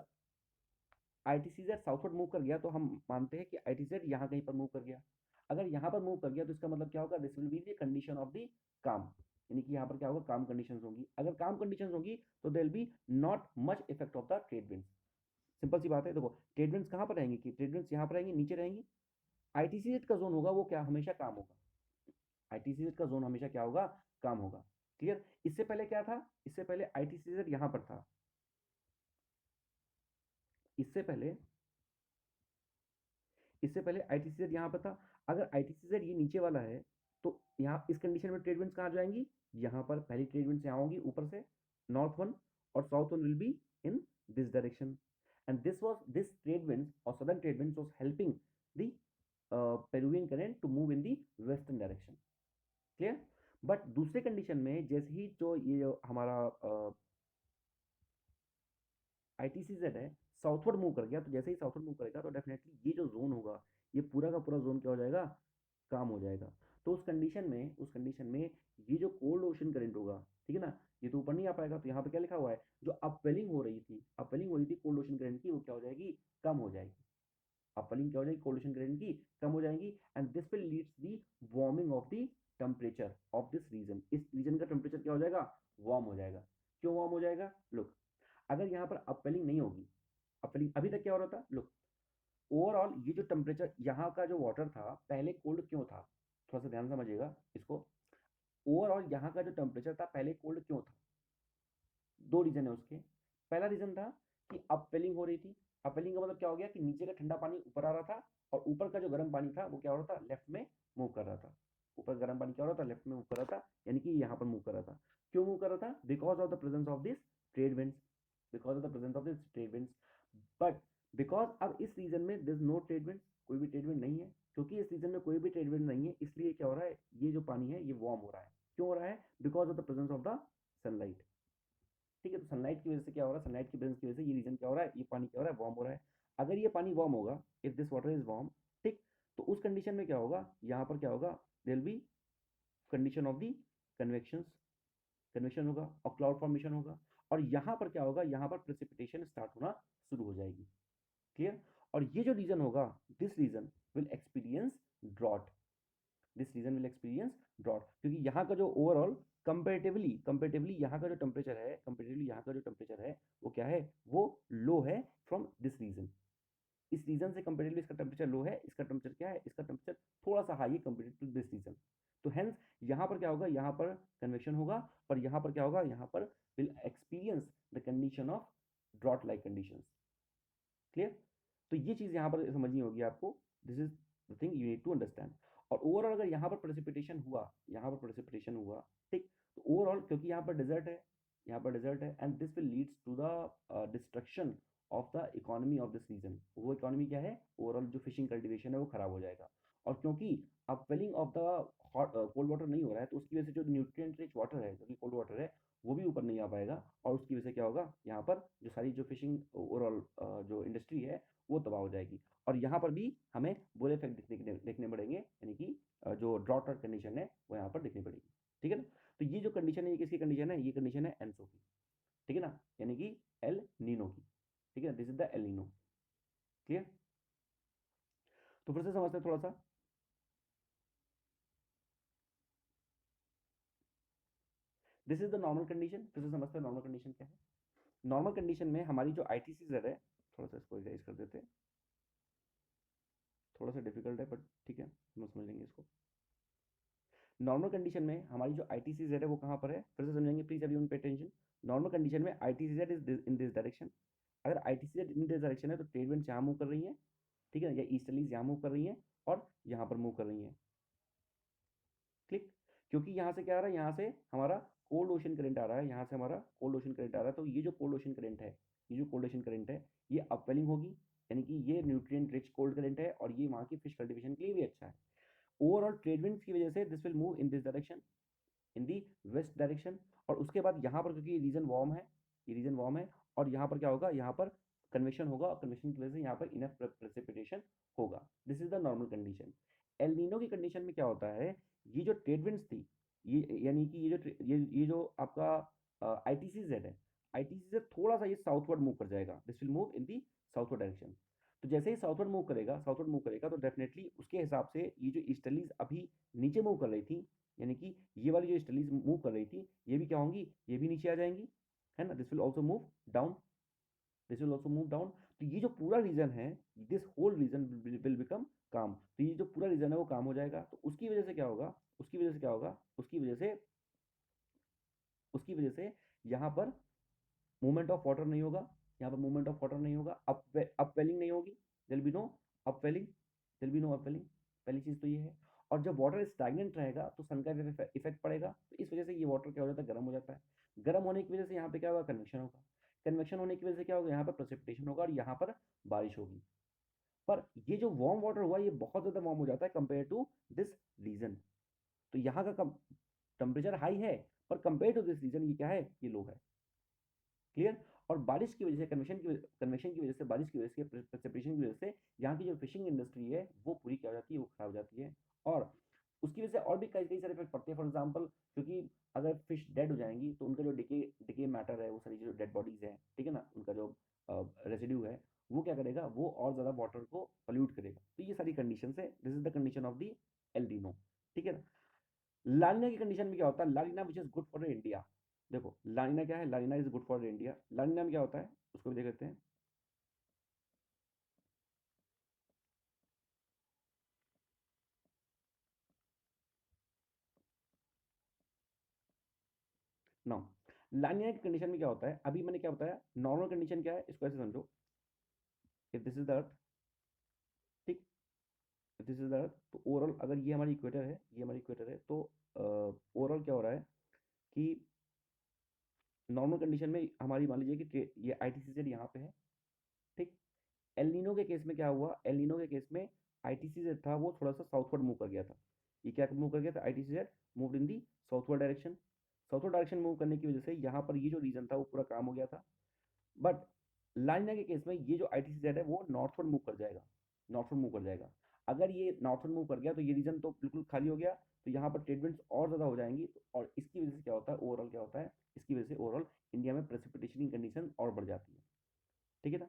ITCZ साउथवर्ड मूव कर गया तो हम मानते हैं कि ITCZ यहाँ कहीं पर मूव कर गया। अगर यहाँ पर मूव कर गया तो इसका मतलब क्या होगा, this will be the condition of the काम, यानी कि यहाँ पर क्या होगा, काम कंडीशंस होंगी। अगर काम कंडीशंस होंगी तो there will be not much effect of the trade winds. Simple सी बात है। देखो ट्रेड विंड्स कहाँ पर रहेंगी, कि ट्रेड विंड्स यहाँ पर रहेंगी, नीचे रहेंगी। ITCZ का जोन होगा वो क्या, हमेशा काम होगा। ITCZ का जोन हमेशा क्या होगा, काम होगा। क्लियर। इससे पहले क्या था, इससे पहले ITCZ यहाँ पर था। इससे पहले ITCZ यहाँ पर था। अगर ITCZ ये नीचे वाला है तो यहाँ इस कंडीशन में ट्रेड विंड्स कहाँ जाएंगी, यहाँ पर पहली ट्रेड विंड्स यहाँ होंगी ऊपर से, नॉर्थ वन, और south one will be in this direction. And this trade winds और southern trade winds was helping the Peruvian current to move in the western direction. Clear. But दूसरे condition में जैसे ही जो ये हमारा ITCZ है southward move कर गया, तो जैसे ही साउथवर्ड मूव करेगा तो डेफिनेटली ये जो जोन होगा, ये पूरा का पूरा जोन क्या हो जाएगा, काम हो जाएगा। तो उस कंडीशन में ये जो कोल्ड ओशन करंट होगा, ठीक है ना, ये तो ऊपर नहीं आ पाएगा। तो यहाँ पे क्या लिखा हुआ है, जो अपवेलिंग हो रही थी कोल्ड ओशन करंट की, वो क्या हो जाएगी, कम हो जाएगी। अपवेलिंग क्या हो जाएगी, कोल्ड ओशन करंट की कम हो जाएगी। And this will leads the warming of the temperature of this region. इस रीजन का टेम्परेचर क्या हो जाएगा, वार्म हो जाएगा। क्यों वार्म हो जाएगा, लुक, अगर यहाँ पर अपवेलिंग नहीं होगी, अपवेलिंग अभी तक क्या हो रहा था, लुक, ओवरऑल ये जो टेम्परेचर यहाँ का जो वाटर था पहले कोल्ड क्यों था, थोड़ा सा ध्यान समझिएगा इसको। ओवरऑल यहाँ का जो टेम्परेचर था पहले कोल्ड क्यों था, दो रीजन है उसके। पहला रीजन था कि अपवेलिंग हो रही थी। अपवेलिंग का मतलब क्या हो गया कि नीचे का ठंडा पानी ऊपर आ रहा था, और ऊपर का जो गर्म पानी था वो क्या हो रहा था, लेफ्ट में मूव कर रहा था। ऊपर गर्म पानी क्या हो रहा था, लेफ्ट में मूव कर रहा था, यानी कि यहाँ पर मूव कर रहा था। क्यों मूव कर रहा था, because of the presence of this trade winds, because of the presence of this trade winds. But because अब इस रीजन में दिस नो ट्रेड विंड, कोई भी ट्रेड विंड नहीं है। क्योंकि इस रीजन में कोई भी ट्रेड विंड नहीं है, इसलिए क्या हो रहा है, ये जो पानी है ये वार्म हो रहा है। क्यों हो रहा है, because of the presence of the sunlight. ठीक है। तो सनलाइट की वजह से क्या हो रहा है, सनलाइट की प्रेजेंस की वजह से ये रीजन क्या हो रहा है, ये पानी क्या हो रहा है, वार्म हो रहा है। अगर ये पानी वार्म होगा, if this water is warm, ठीक, तो उस कंडीशन में क्या होगा, यहाँ पर क्या होगा, there will be condition of the convection, convection होगा और क्लाउड फॉर्मेशन होगा। और यहाँ पर क्या होगा, यहाँ पर प्रेसिपिटेशन स्टार्ट होना शुरू हो जाएगी। क्लियर। और ये जो रीजन होगा, this region will experience drought, this region will experience drought, क्योंकि यहाँ का जो ओवरऑल कंपेरेटिवली यहाँ का जो टेम्परेचर है, वो क्या है, वो लो है फ्रॉम दिस रीजन। इस रीजन से कंपेरेटिवली इसका टेम्परेचर लो है, इसका टेम्परेचर क्या है, इसका टेम्परेचर थोड़ा सा हाई है कंपेरेटिव टू दिस रीजन। तो हेंस यहाँ पर क्या होगा, यहाँ पर कन्वेक्शन होगा, और यहाँ पर क्या होगा, यहाँ पर will experience the condition of drought like conditions. Clear. तो ये चीज़ यहाँ पर समझनी होगी आपको, this is the thing you need to understand. और ओवरऑल अगर यहाँ पर प्रेसिपिटेशन हुआ, ठीक, तो ओवरऑल क्योंकि यहाँ पर डेजर्ट है, and this will leads to the destruction of the economy of this region. वो इकोनॉमी क्या है, ओवरऑल जो फिशिंग कल्टिवेशन है वो खराब हो जाएगा। और क्योंकि upwelling of the hot cold water नहीं हो रहा है, तो उसकी वजह से जो न्यूट्रिएंट रिच वाटर है, जो कि कोल्ड वाटर है, वो भी ऊपर नहीं आ पाएगा। और उसकी वजह से क्या होगा, यहाँ पर जो सारी जो फिशिंग ओवरऑल जो इंडस्ट्री है वो तबाह हो जाएगी। और यहाँ पर भी हमें बुरे इफेक्ट देखने पड़ेंगे, यानी कि जो ड्रॉट और कंडीशन है वो यहाँ पर देखनी पड़ेगी। ठीक है ना। तो ये जो कंडीशन है, ये किसकी कंडीशन है, ये कंडीशन है एनसो की। ठीक है ना, यानी कि एल नीनो की। ठीक है, this is the El Nino. Clear. तो फिर से समझते हैं थोड़ा सा। This is the normal condition, फिर से समझते हैं नॉर्मल कंडीशन क्या है। नॉर्मल कंडीशन में हमारी जो ITCZ है, थोड़ा सा इसको इरेज कर देते हैं, थोड़ा सा डिफिकल्ट है बट ठीक है, हम समझ लेंगे इसको। नॉर्मल कंडीशन में हमारी जो ITCZ है वो कहाँ पर है, फिर से समझेंगे, please everyone pay attention. Normal condition में ITCZ is in this direction. अगर ITCZ इन दिस डायरेक्शन है तो ट्रेड विंड्स यहाँ मूव कर रही हैं, ठीक है, या ईस्टर्लीज यहाँ मूव कर रही हैं और यहाँ पर मूव कर रही हैं। क्लिक। क्योंकि यहाँ से क्या आ रहा है, यहाँ से हमारा कोल्ड ओशन करंट आ रहा है, यहाँ से हमारा कोल्ड ओशन करंट आ रहा है। तो ये जो कोल्ड ओशन करंट है, ये अपवेलिंग होगी, यानी कि ये न्यूट्रिएंट रिच कोल्ड करंट है, और ये वहाँ की फिश कल्टिवेशन के लिए भी अच्छा है। ओवरऑल ट्रेड विंड्स की वजह से this will move in this direction. In the west direction. और उसके बाद यहाँ पर क्योंकि ये रीजन वार्म है, ये रीजन वार्म है, और यहाँ पर क्या होगा, यहाँ पर कन्वेक्शन होगा, और कन्वेक्शन की वजह से यहाँ पर इनफ प्रेसिपिटेशन होगा। This is the normal condition. El Nino की कंडीशन में क्या होता है, ये जो ट्रेड विंड्स थी, ये यानी कि ये जो आपका आई टी सी जेड है, आई टी सी से थोड़ा सा ये साउथवर्ड मूव कर जाएगा, this will move in the southward direction. तो जैसे ही साउथवर्ड मूव करेगा, साउथवर्ड मूव करेगा, तो डेफिनेटली उसके हिसाब से ये जो ईस्टर्लीज अभी नीचे मूव कर रही थी, यानी कि ये वाली जो ईस्टर्लीज मूव कर रही थी, ये भी क्या होंगी, ये भी नीचे आ जाएंगी, है ना। This will also move down, this will also move down. तो ये जो पूरा रीजन है, this whole region will become calm. तो ये जो पूरा रीजन है वो काम हो जाएगा। तो उसकी वजह से क्या होगा, उसकी वजह से क्या होगा, उसकी वजह से यहाँ पर मूवमेंट ऑफ वाटर नहीं होगा, यहाँ पर मूवमेंट ऑफ वाटर नहीं होगा, अपवेलिंग नहीं होगी, there be no upwelling, there be no upwelling. पहली चीज तो ये है। और जब वाटर स्टैग्नेंट रहेगा तो सन का इफेक्ट पड़ेगा, तो इस वजह से ये वाटर क्या हो जाता है, गर्म हो जाता है। गर्म होने की वजह से यहाँ पे क्या होगा, कन्वेक्शन होगा। कन्वेक्शन होने की वजह से क्या होगा, यहाँ पर प्रेसिपिटेशन होगा और यहाँ पर बारिश होगी। पर ये जो वार्म वाटर हुआ, ये बहुत ज्यादा वार्म हो जाता है कंपेयर टू दिस रीजन। तो यहाँ का टेम्परेचर हाई है, पर कंपेयर टू दिस रीजन ये क्या है, ये लो है। क्लियर। और बारिश की वजह से, कन्वेक्शन की वजह से, बारिश की वजह से, प्रेसिपिटेशन की वजह से यहाँ की जो फिशिंग इंडस्ट्री है वो पूरी क्या हो जाती है, वो खराब हो जाती है। और उसकी वजह से और भी कई कई सारे इफेक्ट पड़ते हैं। फॉर एग्जाम्पल, क्योंकि अगर फिश डेड हो जाएंगी तो उनका जो डिके मैटर है, वो सारी जो डेड बॉडीज है, ठीक है ना, उनका जो रेसिड्यू है, वो क्या करेगा, वो और ज़्यादा वाटर को पोल्यूट करेगा। तो ये सारी कंडीशन है, this is the condition of the El Nino, ठीक है ना। लानिना की कंडीशन में क्या होता है, लानिना which is good for India. देखो लानिना क्या है, लानिना इज गुड फॉर इंडिया। लानिना में क्या होता है, उसको भी देख लेते हैं। नाउ लानिना की कंडीशन में क्या होता है, अभी मैंने क्या बताया, नॉर्मल कंडीशन क्या है, इसको ऐसे समझो। If this is the earth, ठीक, if this is the earth, तो ओवरऑल अगर ये हमारी इक्वेटर है, ये हमारी इक्वेटर है, तो ओवरऑल क्या हो रहा है कि नॉर्मल कंडीशन में हमारी मान लीजिए कि ये आई टी सी जेड यहाँ पे है, ठीक। एल नीनो के केस में क्या हुआ, एल नीनो के केस में आई टी सी जेड था वो थोड़ा सा साउथवर्ड मूव कर गया था। ये क्या मूव कर गया था, I T C Z move in the southward direction. Southward direction move करने की वजह से यहाँ पर ये जो रीजन था वो पूरा काम हो गया था। बट लानिना के केस में ये जो आई टी सी जेड है वो नॉर्थवर्ड मूव कर जाएगा, नॉर्थवर्ड मूव कर जाएगा। अगर ये नॉर्थवर्ड मूव कर गया तो ये रीजन तो बिल्कुल खाली हो गया, तो यहाँ पर ट्रेड विंड्स और ज़्यादा हो जाएंगी। और इसकी वजह से क्या होता है, ओवरऑल क्या होता है, इसकी वजह से ओवरऑल इंडिया में प्रेसिपिटेशन की कंडीशन और बढ़ जाती है, ठीक है ना।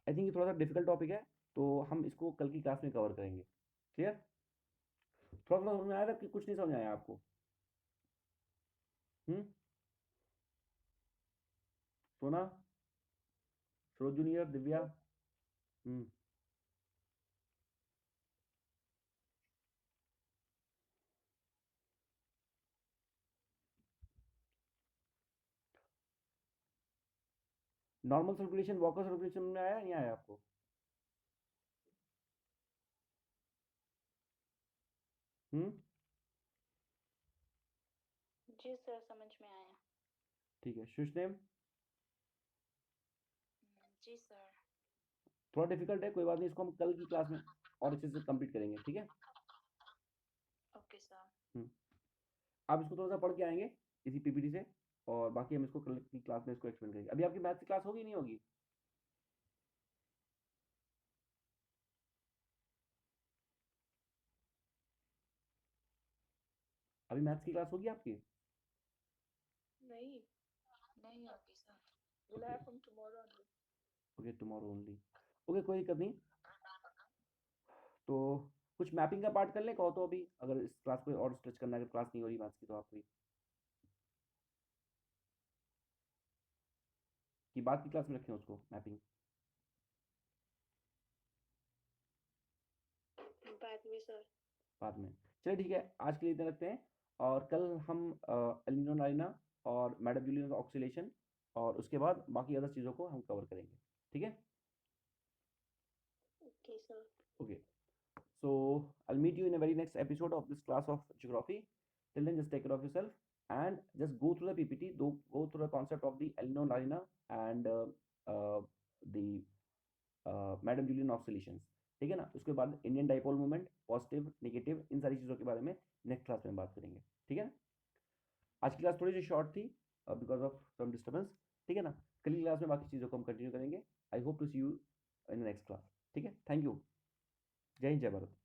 आई थिंक ये थोड़ा सा डिफिकल्ट टॉपिक है, तो हम इसको कल की क्लास में कवर करेंगे। क्लियर। थोड़ा थोड़ा समझ में आया था कि कुछ नहीं समझ आया आपको? हम्म। सोना, सरोज जूनियर, दिव्या। हम्म। नॉर्मल सर्कुलेशन, वॉकर सर्कुलेशन में आया नहीं आया आपको? हम्म। जी सर, समझ में आया। ठीक है, शुश नेम। जी सर। थोड़ा डिफिकल्ट है, कोई बात नहीं, इसको हम कल की क्लास में और अच्छे से कंप्लीट करेंगे, ठीक है। Okay sir. हम्म। आप इसको थोड़ा सा पढ़ के आएंगे इसी पीपीटी से, और बाकी हम इसको कल की क्लास में इसको एक्सप्लेन करेंगे। अभी आपकी मैथ्स की क्लास होगी नहीं होगी? अभी मैथ्स की क्लास होगी आपकी? नहीं, नहीं होगी sir. Will have from tomorrow only. Okay, tomorrow only. Okay, कोई दिक्कत नहीं। तो कुछ मैपिंग का पार्ट कर ले कहो तो, अभी अगर इस क्लास को और स्ट्रेच करना है, अगर क्लास नहीं हो रही मैथ्स की तो आपकी, कि बाद की क्लास में रखें उसको मैपिंग? बाद में सर। बाद में। चलिए ठीक है, आज के लिए इतना रखते हैं। और कल हम एल नीनो लानिना और मैडम जूलियन ऑक्सीलेशन और उसके बाद बाकी अदर चीज़ों को हम कवर करेंगे, ठीक है। Okay sir. Okay, so I'll meet you in a very next episode of this class of geography. Till then, just take care of yourself and just go through the PPT, go through the concept of the El Nino La Nina and uh, the Madden Julian oscillations, ठीक है ना। उसके बाद Indian dipole movement, positive negative, इन सारी चीज़ों के बारे में नेक्स्ट क्लास में बात करेंगे, ठीक है। आज की क्लास थोड़ी सी शॉर्ट थी बिकॉज ऑफ सम डिस्टर्बेंस, ठीक है ना। कल की क्लास में बाकी चीज़ों को हम कंटिन्यू करेंगे। I hope to see you in the next class. ठीक है, थैंक यू। जय हिंद, जय भारत।